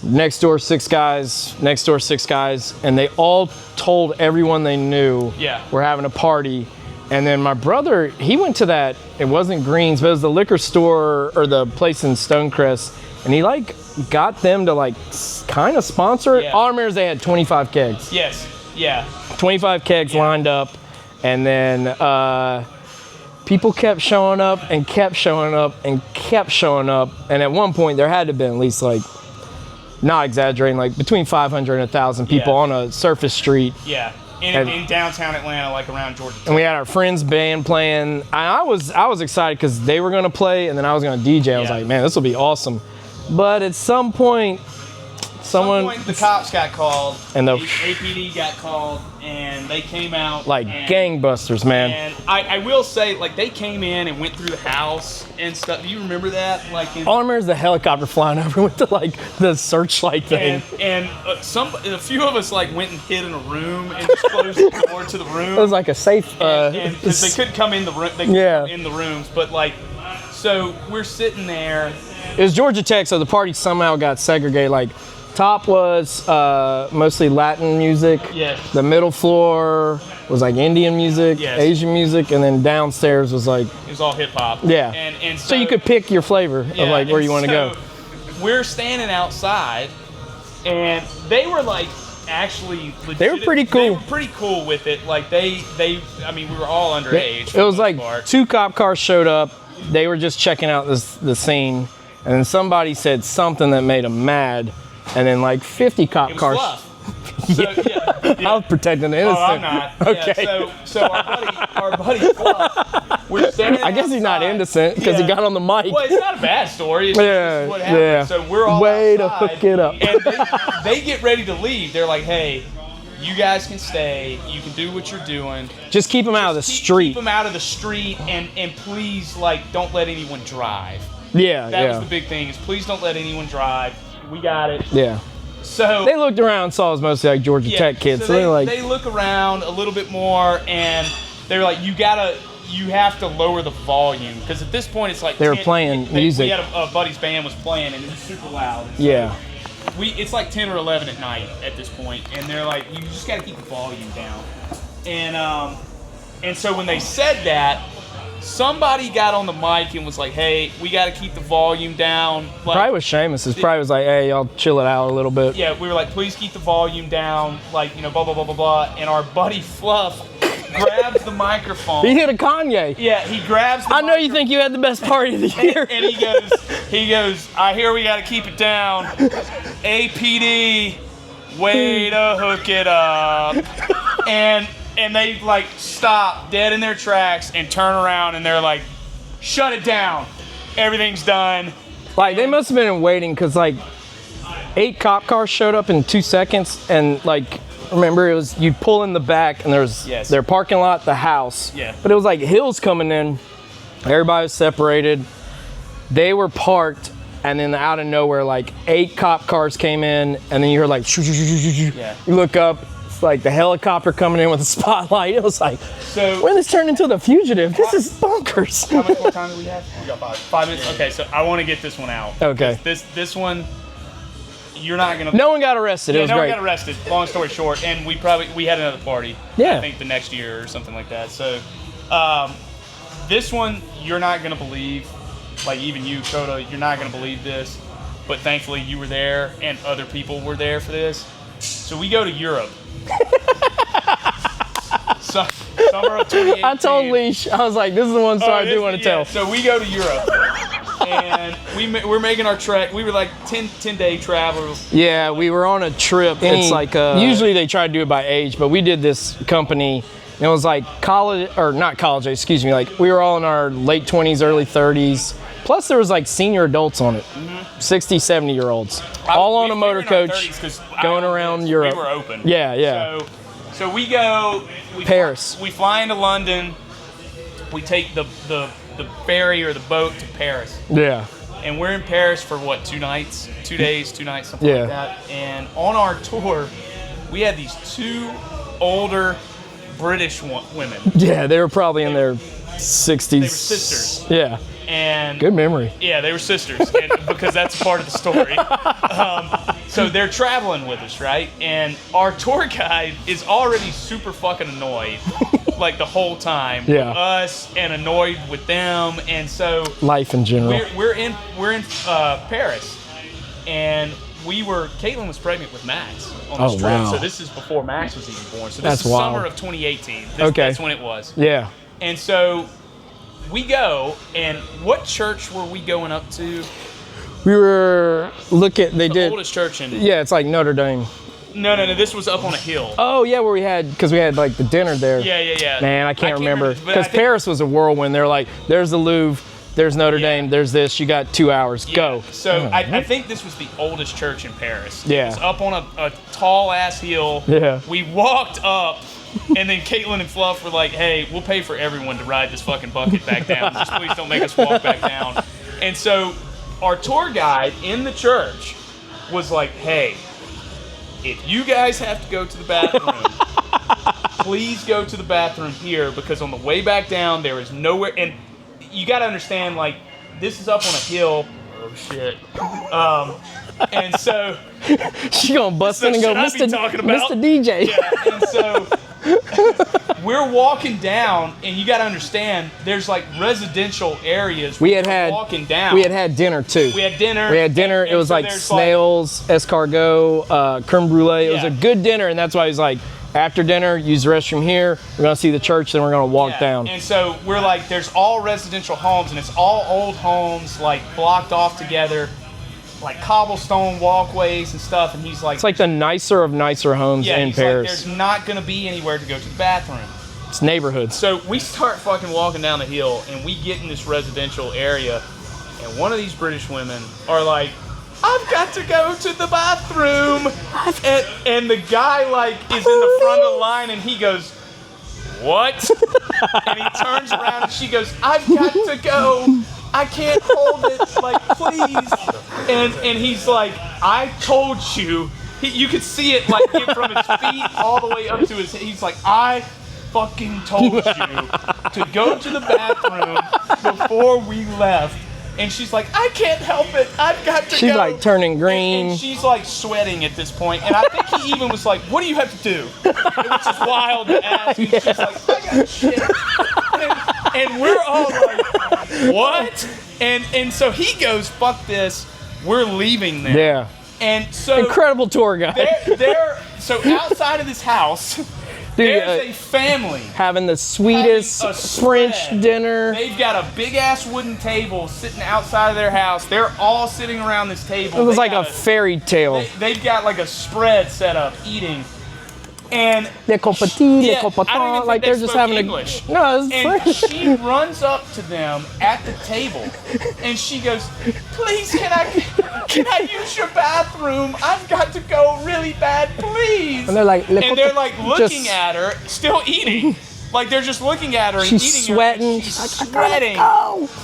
Next door 6 guys. Next door 6 guys, and they all told everyone they knew. Yeah. We're having a party. And then my brother, he went to that. It wasn't Green's, but it was the liquor store or the place in Stonecrest, and he got them to kind of sponsor it. Yeah. All I remember is they had 25 kegs. Yes. Yeah. 25 kegs lined up, and then people kept showing up and kept showing up and kept showing up, and at one point there had to have been at least not exaggerating, between 500 and 1,000 people Yeah. on a surface street. Yeah. In downtown Atlanta, around Georgia. And we had our friends' band playing. I was excited because they were gonna play, and then I was gonna DJ. I was Yeah. like, man, this will be awesome. But at some point, the cops got called, and the APD got called, and they came out like and, gangbusters, man. And I will say, they came in and went through the house and stuff. Do you remember that? All I remember is the helicopter flying over with the searchlight thing. And a few of us went and hid in a room and just closed the door to the room. It was like a safe. And 'cause they couldn't come in the room. They couldn't come in the rooms, but so we're sitting there. It was Georgia Tech, so the party somehow got segregated. Top was mostly Latin music. Yes. The middle floor was Indian music, Yes. Asian music, and then downstairs was It was all hip hop. yeah. And so you could pick your flavor of where you want to go. We're standing outside, and they were actually legit. They were pretty cool. They were pretty cool with it. I mean, we were all underage. It was 2 cop cars showed up. They were just checking out the scene, and then somebody said something that made them mad, and then 50 cop It was cars. fluff. So, yeah. I was protecting the innocent. Oh, I'm not. Okay. Yeah, so our buddy Fluff, we're standing I guess he's not outside. innocent because he got on the mic. Well, it's not a bad story. It's Yeah, just what happened. yeah. So we're all Way to outside, hook it up. And they get ready to leave. They're like, hey, you guys can stay. You can do what you're doing. Just keep them out of the street. Keep them out of the street, and please, don't let anyone drive. Yeah, That yeah. was the big thing, is please don't let anyone drive. We got it. Yeah. So They looked around and saw us mostly Georgia Tech kids. So they're they look around a little bit more, and they're like, you have to lower the volume, because at this point it's They were playing music. We had a buddy's band was playing, and it was super loud. And so yeah. it's 10 or 11 at night at this point, and they're like, you just got to keep the volume down. And so when they said that, somebody got on the mic and was like, hey, we got to keep the volume down. Probably was Seamus. His probably was hey, y'all chill it out a little bit. Yeah, we were like, please keep the volume down, blah, blah, blah, blah, blah. And our buddy Fluff grabs the microphone. He hit a Kanye. Yeah, he grabs the I know you think you had the best party of the year. And he goes, I hear we got to keep it down. APD, way to hook it up. And they stop dead in their tracks and turn around, and they're like, shut it down. Everything's done. They must have been waiting because 8 cop cars showed up in 2 seconds, and remember, it was you'd pull in the back and there's their parking lot, the house. Yeah. But it was hills coming in. Everybody was separated. They were parked, and then out of nowhere, 8 cop cars came in, and then you heard shoo, shoo, shoo, shoo, shoo. Yeah. You look up, it's the helicopter coming in with a spotlight. It was So when this turned into The Fugitive, this is bonkers. how much more time do we have? We got 5. 5 minutes. Okay, so I want to get this one out. Okay. This one, you're not gonna. No one got arrested. It was no great. one got arrested. Long story short, and we had another party. Yeah. I think the next year or something like that. So, this one you're not gonna believe. Even you, Coda, you're not gonna believe this. But thankfully you were there, and other people were there for this. So we go to Europe. Summer of 2018. I told Leash, I was like, this is the one story I do want to tell. So we go to Europe, and we're making our trek. We were 10-day travelers. Yeah, we were on a trip. It's usually they try to do it by age, but we did this company. And it was college, or not college, excuse me. We were all in our late 20s, early 30s, Plus, there was like senior adults on it, 60, 70-year-olds, all on a motor coach, going around Europe. We were open. Yeah. So we go. Paris. We fly into London. We take the ferry or the boat to Paris. Yeah. And we're in Paris for what, 2 nights? 2 days, 2 nights, something like that. And on our tour, we had these 2 older British women. Yeah, they were probably in their 60s. They were sisters. Yeah. And good memory. Yeah, they were sisters, and, because that's part of the story. So they're traveling with us, right? And our tour guide is already super fucking annoyed, like the whole time. Yeah. With us and annoyed with them, and so life in general. We're in Paris, and Caitlin was pregnant with Max on this trip. Wow. So this is before Max was even born. So this That's is wild. summer of 2018. That's when it was. Yeah. And so we go, and what church were we going up to? We were The oldest church in. Yeah, it's like Notre Dame. No. This was up on a hill. Oh yeah, where we had like the dinner there. Yeah. Man, I can't remember but because Paris was a whirlwind. They're like, there's the Louvre, there's Notre Dame, there's this. You got 2 hours. Go. So I think this was the oldest church in Paris. Yeah. It was up on a tall ass hill. Yeah. We walked up. And then Caitlin and Fluff were like, hey, we'll pay for everyone to ride this fucking bucket back down. Just please don't make us walk back down. And so our tour guide in the church was like, hey, if you guys have to go to the bathroom, please go to the bathroom here, because on the way back down, there is nowhere. And you got to understand, like, this is up on a hill. Oh, shit. And so she gonna bust in and go, Mr. DJ. Yeah, and so we're walking down, and you got to understand, there's like residential areas. We had walking down. We had dinner too. We had dinner. It was like snails, escargot, creme brulee. It was a good dinner, and that's why he's like, after dinner, use the restroom here. We're gonna see the church, then we're gonna walk down. And so we're like, there's all residential homes, and it's all old homes, like blocked off together, like cobblestone walkways and stuff. And he's like, it's like the nicer of nicer homes in Paris. Like, there's not gonna be anywhere to go to the bathroom. It's neighborhoods. So we start fucking walking down the hill, and we get in this residential area, and one of these British women are like, I've got to go to the bathroom. And the guy like is in the front of the line, and he goes, what? And he turns around, and she goes, I've got to go. I can't hold it, like, please. And he's like, I told you. You could see it like from his feet all the way up to his head. He's like, I fucking told you to go to the bathroom before we left. And she's like, I can't help it. I've got to go. She's like turning green. And she's like sweating at this point. And I think he even was like, what do you have to do? Which is wild to ask. And she's like, I got shit. And we're all like, what? And so he goes, fuck this. We're leaving there. Yeah. And so incredible tour guide. So outside of this house, there's a family having the sweetest French dinner. They've got a big ass wooden table sitting outside of their house. They're all sitting around this table. It was like a fairy tale. They've got like a spread set up, eating. And les compétits, les compétents, like they're just having English. No, it's and French. She runs up to them at the table, and she goes, "Please, can I use your bathroom? I've got to go really bad, please." And they're like, looking at her, still eating. Like they're just looking at her and she's eating sweating. her. She's sweating.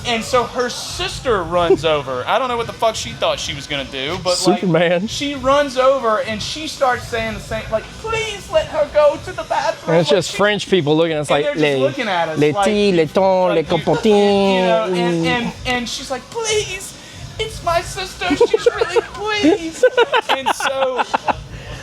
And so her sister runs over. I don't know what the fuck she thought she was gonna do, but Superman. like she runs over and she starts saying the same, like, please let her go to the bathroom. And it's just French people looking. It's like they're just looking at us, les like, tea, les tons, les compotines. You know, and she's like, please, it's my sister. She's really pleased. And so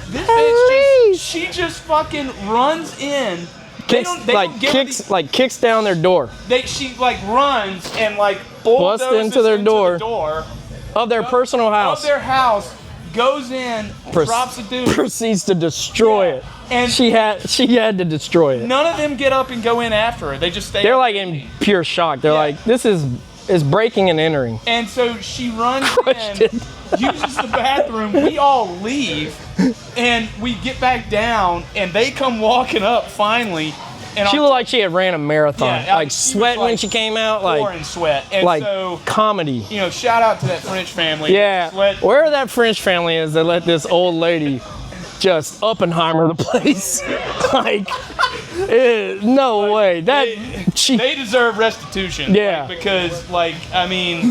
this bitch she just fucking runs in. Kicks down their door. She like runs and like bulldozes into their door of their personal house. Of their house, goes in, drops a dude, proceeds to destroy it. And she had to destroy it. None of them get up and go in after her. They just stay. They're like in pure shock. They're like, this is breaking and entering. And so she runs in, uses the bathroom. We all leave, and we get back down, and they come walking up finally, And She our looked like she had ran a marathon. Yeah, like she was, sweat when like, she came out. Like pouring sweat. And like so, comedy. you know, shout out to that French family. Yeah. Sweat. Where that French family is that let this old lady just Oppenheimer the place. Like, no way. That They deserve restitution. Yeah. Like, because, like, I mean, you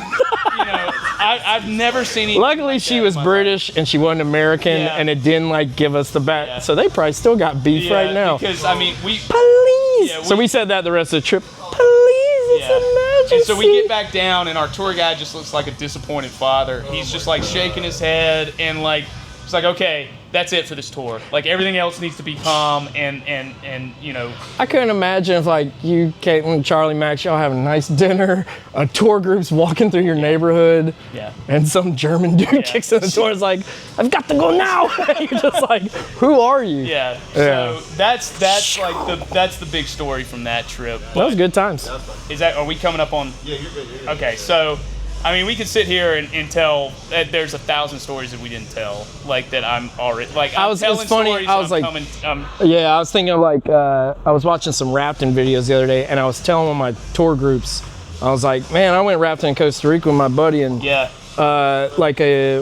know, I've never seen anything Luckily, like she that was in my British and she wasn't American, Yeah. and it didn't like give us the back. Yeah. So they probably still got beef life. right now. Because, I mean, Police. Yeah, So we said that the rest of the trip. Police. It's Yeah. emergency. And so we get back down, and our tour guide just looks like a disappointed father. He's just like shaking his head, and like, it's like, okay, that's it for this tour. Like everything else needs to be calm, and you know. I couldn't imagine if like you, Caitlin, Charlie, Max, y'all having a nice dinner, a tour group's walking through your neighborhood, Yeah. and some German dude kicks in the door and is like, I've got to go now. You're just like, who are you? Yeah. Yeah. So that's like that's the big story from that trip. That was good times. Are we coming up on? Yeah, you're good. Okay, so, I mean, we could sit here and tell that there's 1,000 stories that we didn't tell, like that I'm already like I'm it's telling funny, stories. I was I'm like- coming, Yeah, I was thinking of like, I was watching some rafting videos the other day, and I was telling one of my tour groups, I was like, man, I went rafting in Costa Rica with my buddy, and yeah, like a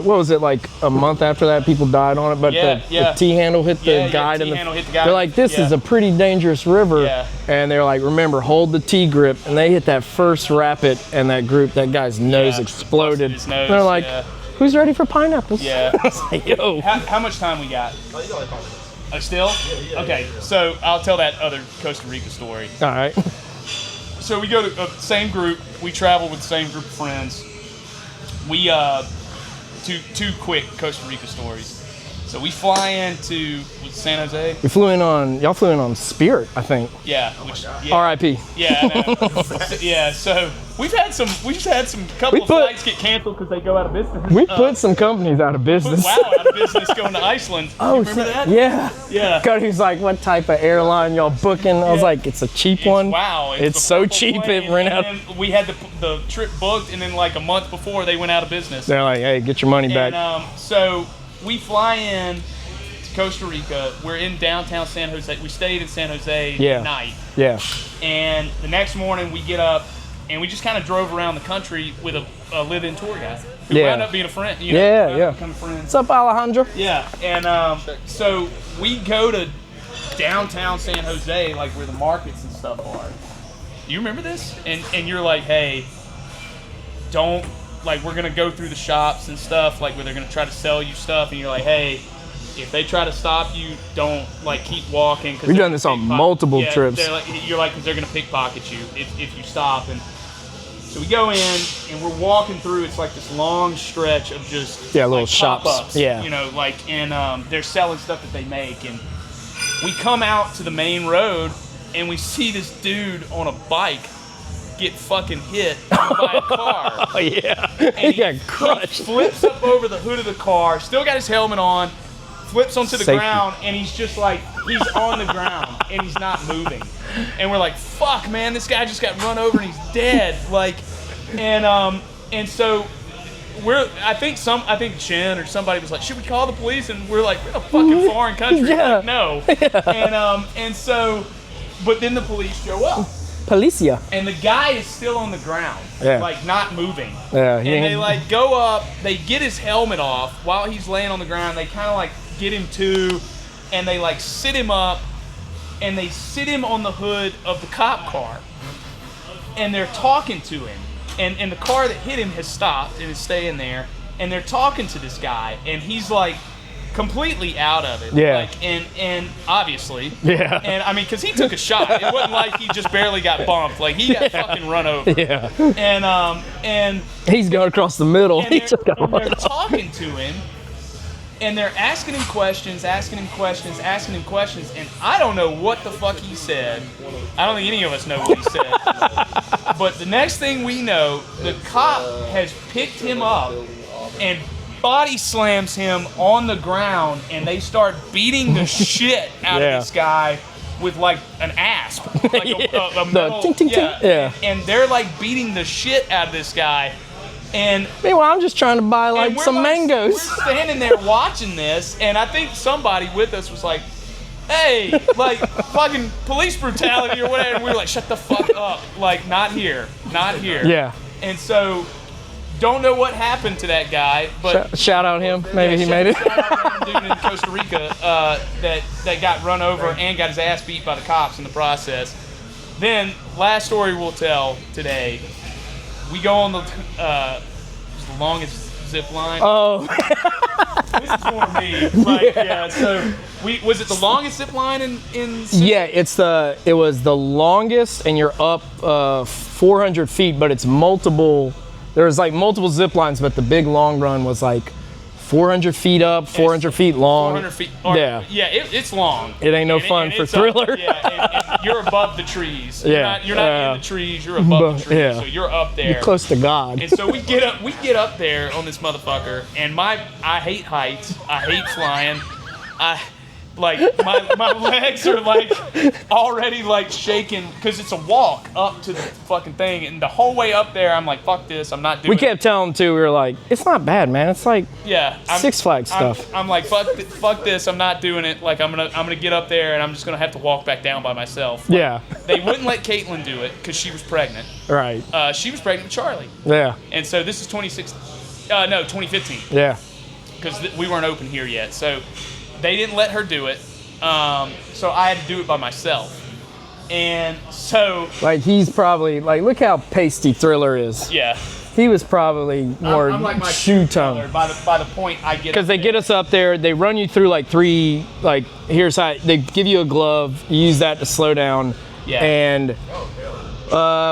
month after that, people died on it, but the T-handle hit the guide, and T-handle hit the guide. they're like, this is a pretty dangerous river, Yeah. and they're like, remember, hold the T-grip, and they hit that first rapid, and that guy's nose Yeah, exploded. busted his nose, And they're like, yeah. who's ready for pineapples? Yeah. I was like, yo. How much time we got? Oh, you got like 5 minutes. Still? Okay, so I'll tell that other Costa Rica story. All right. So we go to the same group. We travel with the same group of friends. We two quick Costa Rica stories. So we fly into San Jose. Y'all flew in on Spirit, I think. Yeah. Yeah. R.I.P. Yeah. I know. Yeah. So we just had some couple of flights get canceled because they go out of business. We put some companies out of business. Wow, out of business going to Iceland. Oh, you remember that? Yeah. Yeah. Cody's like, what type of airline y'all booking? I was like, it's a cheap one. Wow. It's the so purple cheap plane, it ran out. and then we had the trip booked, and then like a month before they went out of business. They're like, hey, get your money back. And so we fly in to Costa Rica. We're in downtown San Jose. We stayed in San Jose at night. Yeah. And the next morning we get up and we just kind of drove around the country with a live-in tour guide. Who wound up being a friend. You know, wound up becoming friends. What's up, Alejandro? Yeah. And so we go to downtown San Jose, like where the markets and stuff are. You remember this? And you're like, hey, don't. Like, we're gonna go through the shops and stuff, like where they're gonna try to sell you stuff, and you're like, hey, if they try to stop you, don't like keep walking. Cause We've done this on multiple trips. They're like, you're like, cause they're gonna pickpocket you if you stop. And so we go in and we're walking through. It's like this long stretch of just little like, shops. pop-ups, Yeah, you know, like and they're selling stuff that they make. And we come out to the main road and we see this dude on a bike get fucking hit by a car. Oh yeah. And he got crushed. He flips up over the hood of the car, still got his helmet on, flips onto the Safety. ground, and he's just like, he's on the ground and he's not moving. And we're like, fuck, man, this guy just got run over and he's dead. Like, and so I think Chen or somebody was like, should we call the police? And we're like, we're in a fucking foreign country. Yeah. Like, no. And so, but then the police show up. Policia. And the guy is still on the ground, like not moving. Yeah. And they like go up, they get his helmet off while he's laying on the ground. They kind of like get him to, and they like sit him up, and they sit him on the hood of the cop car. And they're talking to him. And the car that hit him has stopped and is staying there. And they're talking to this guy, and he's like completely out of it. Yeah. Like, and obviously. Yeah. And I mean, because he took a shot. It wasn't like he just barely got bumped. Like he got fucking run over. Yeah. And he's going across the middle. and He just got they're run off. talking to him, and they're asking him questions, and I don't know what the fuck he said. I don't think any of us know what he said. But the next thing we know, the cop has picked him up and body slams him on the ground, and they start beating the shit out of this guy with like an asp, like a metal, ting, ting, ting. Yeah. And they're like beating the shit out of this guy. And meanwhile, I'm just trying to buy like some mangoes. We're standing there watching this, and I think somebody with us was like, hey, like fucking police brutality or whatever. And we were like, shut the fuck up. Like, not here. Not here. Yeah. And so, don't know what happened to that guy, but Shout out him. Maybe he made it. Shout out to dude in Costa Rica that got run over and got his ass beat by the cops in the process. Then, last story we'll tell today. We go on the longest zip line. Oh. This is for me. Like, yeah. So, was it the longest zip line in? Yeah, it was the longest, and you're up 400 feet, but it's multiple. There was like multiple zip lines, but the big long run was like 400 feet up, 400 feet long. 400 feet. Yeah. Yeah, it's long. It ain't no fun for Thriller. And you're above the trees. Yeah. You're not in the trees. You're above the trees. Yeah. So you're up there. You're close to God. And so we get up there on this motherfucker, and I hate heights. I hate flying. My legs are like already like shaking because it's a walk up to the fucking thing, and the whole way up there I'm like, fuck this, I'm not doing We it. kept telling him too. We were like, it's not bad, man. It's like Six Flags stuff. I'm like, fuck this, I'm not doing it. Like I'm gonna get up there and I'm just gonna have to walk back down by myself. Like, Yeah. They wouldn't let Caitlin do it because she was pregnant. Right. She was pregnant with Charlie, Yeah. and so this is 2015. Yeah. Because we weren't open here yet. So they didn't let her do it. So I had to do it by myself. And so... Like, he's probably, like, look how pasty Thriller is. Yeah. He was probably more I'm like my shoe tone. by the point I get Because they get us up there, they run you through like three, like, here's how, they give you a glove, you use that to slow down. Yeah. And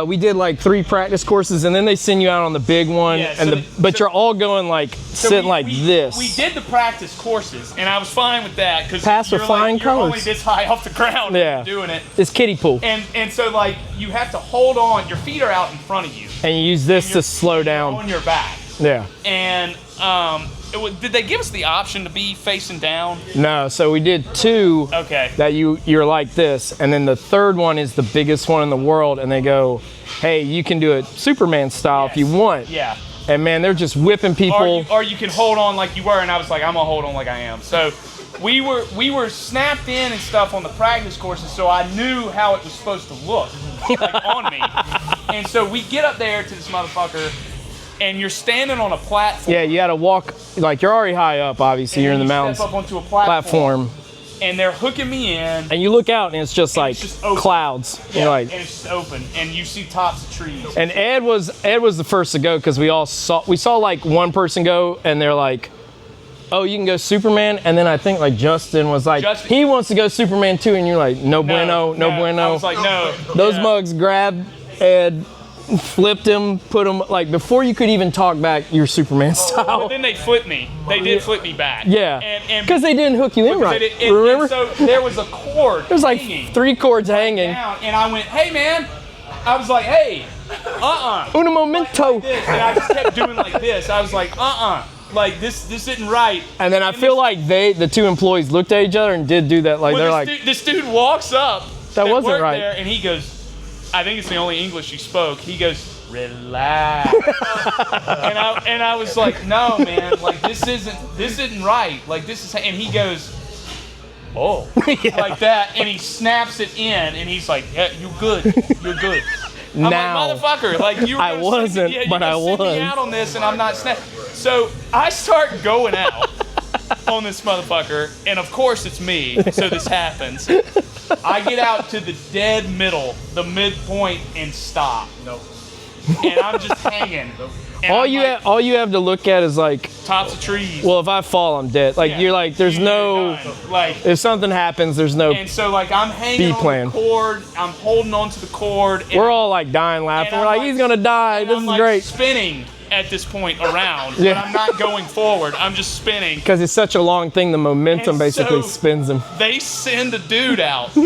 we did like 3 practice courses, and then they send you out on the big one. Yeah, and but you're all going like, sitting like this. We did the practice courses, and I was fine with that because Pass with flying you're only colors. this high off the ground Yeah. doing it. It's kiddie pool. And so like you have to hold on. Your feet are out in front of you. And you use this to slow You're down. on your back. Yeah. And did they give us the option to be facing down? No, so we did 2 Okay. that you're like this, and then the third one is the biggest one in the world, and they go, hey, you can do it Superman style if you want. Yeah. And man, they're just whipping people. Or you can hold on like you were, and I was like, I'm gonna hold on like I am. So we were snapped in and stuff on the practice courses, so I knew how it was supposed to look like on me. And so we get up there to this motherfucker, and you're standing on a platform. Yeah, you got to walk, like you're already high up, obviously, you're in the mountains. Step up onto a Platform. and they're hooking me in. And you look out, and it's just like just open. clouds. Yeah, You're like, and it's just open, and you see tops of trees. and Ed was the first to go because we saw like one person go, and they're like, oh, you can go Superman, and then I think like Justin was like, he wants to go Superman too, and you're like, no bueno. I was like, no. Those Yeah. mugs grabbed Ed, flipped him, put him like before you could even talk back your Superman style. But then they flipped me. They did flip me back. Yeah, and because they didn't hook you in right. Remember? And so there was a cord. There's like hanging 3 cords hanging. down, and I went, hey man. I was like, hey, Uno momento. Like this. And I just kept doing like this. I was like, like this isn't right. And then I feel like the 2 employees looked at each other and did do that. Like Well, they're like, this dude walks up. That wasn't worked right. There, and he goes, I think it's the only English he spoke. He goes, relax. and I was like, no, man, like this isn't right. Like this is, and he goes, oh, like that, and he snaps it in, and he's like, yeah, you're good. I'm now. like, motherfucker, like you were I gonna wasn't, send me, but you're I gonna send was. me out on this, and I'm not snapping. So I start going out on this motherfucker, and of course it's me. So this happens. I get out to the dead middle, the midpoint, and stop. Nope. And I'm just hanging. And all you have to look at is like tops of trees. well, if I fall, I'm dead. Like Yeah. you're like, there's no You're done. Like. if something happens, there's no. And so like I'm hanging B-plan. on the cord. I'm holding onto the cord. And We're all like dying laughing. and We're I'm like, he's gonna die. and This I'm is like great spinning at this point around, Yeah. but I'm not going forward. I'm just spinning. because it's such a long thing. The momentum And basically so- spins him. They send a dude out,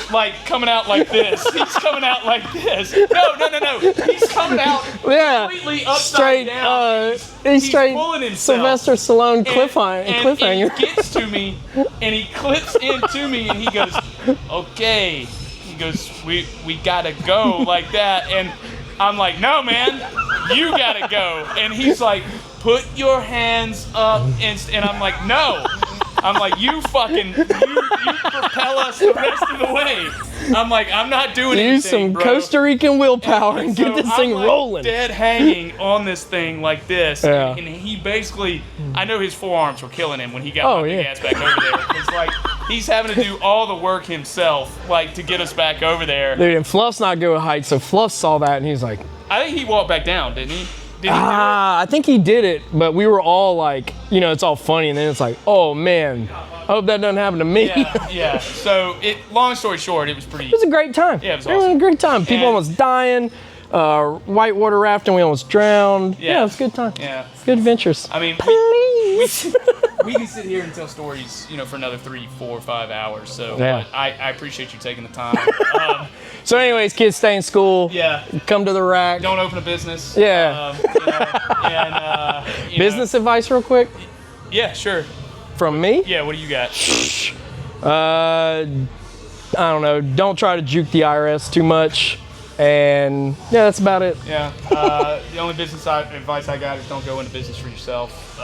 like coming out like this. He's coming out like this. No. He's coming out Yeah, completely upside straight. down. He's straight. pulling himself. Sylvester Stallone And cliffhanger. he gets to me, and he clips into me, and he goes, "Okay." He goes, "We gotta go," like that, and I'm like, "No, man, you gotta go." And he's like, "Put your hands up," and I'm like, "No." I'm like, you propel us the rest of the way. I'm like, I'm not doing anything, Use some bro. Costa Rican willpower and get So this thing I'm like rolling. dead hanging on this thing like this, Yeah. and he basically, I know his forearms were killing him when he got Oh, my big yeah. ass back over there. It's like he's having to do all the work himself, like to get us back over there. Dude, and Fluff's not good with heights, so Fluff saw that and he was like, I think he walked back down, didn't he? Did he I think he did it, but we were all like, you know, it's all funny, and then it's like, oh man, I hope that doesn't happen to me. do it? Yeah, yeah. So long story short, it was pretty. It was a great time. Yeah, it was We had awesome. a great time. People And- almost dying. Whitewater rafting, we almost drowned. Yeah, it was a good time. Yeah. Good adventures. I mean, Please. we can sit here and tell stories, you know, for another 3, 4, 5 hours. So Yeah. but I appreciate you taking the time. So anyways, kids, stay in school. Yeah. Come to the rack. Don't open a business. Yeah. You know, Business advice real quick yeah, sure. from me. Yeah, what do you got? I don't know. Don't try to juke the IRS too much. And yeah, that's about it. Yeah. The only business advice I got is don't go into business for yourself.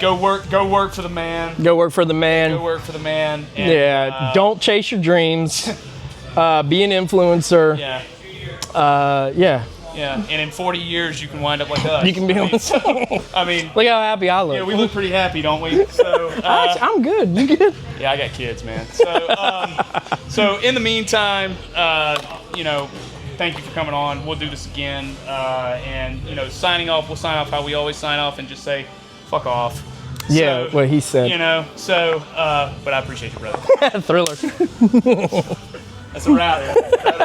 Go work for the man. Go work for the man. Go work for the man. And, Yeah. Don't chase your dreams. Be an influencer. Yeah. Yeah. Yeah. And in 40 years, you can wind up like us. You can be on this. I mean, Look how happy I look. yeah, we look pretty happy, don't we? So. I'm good. You good? Yeah, I got kids, man. So in the meantime, you know, thank you for coming on. We'll do this again. And, you know, signing off, we'll sign off how we always sign off and just say, fuck off. Yeah, So, what he said. You know, so, but I appreciate you, brother. Thriller. That's a wrap.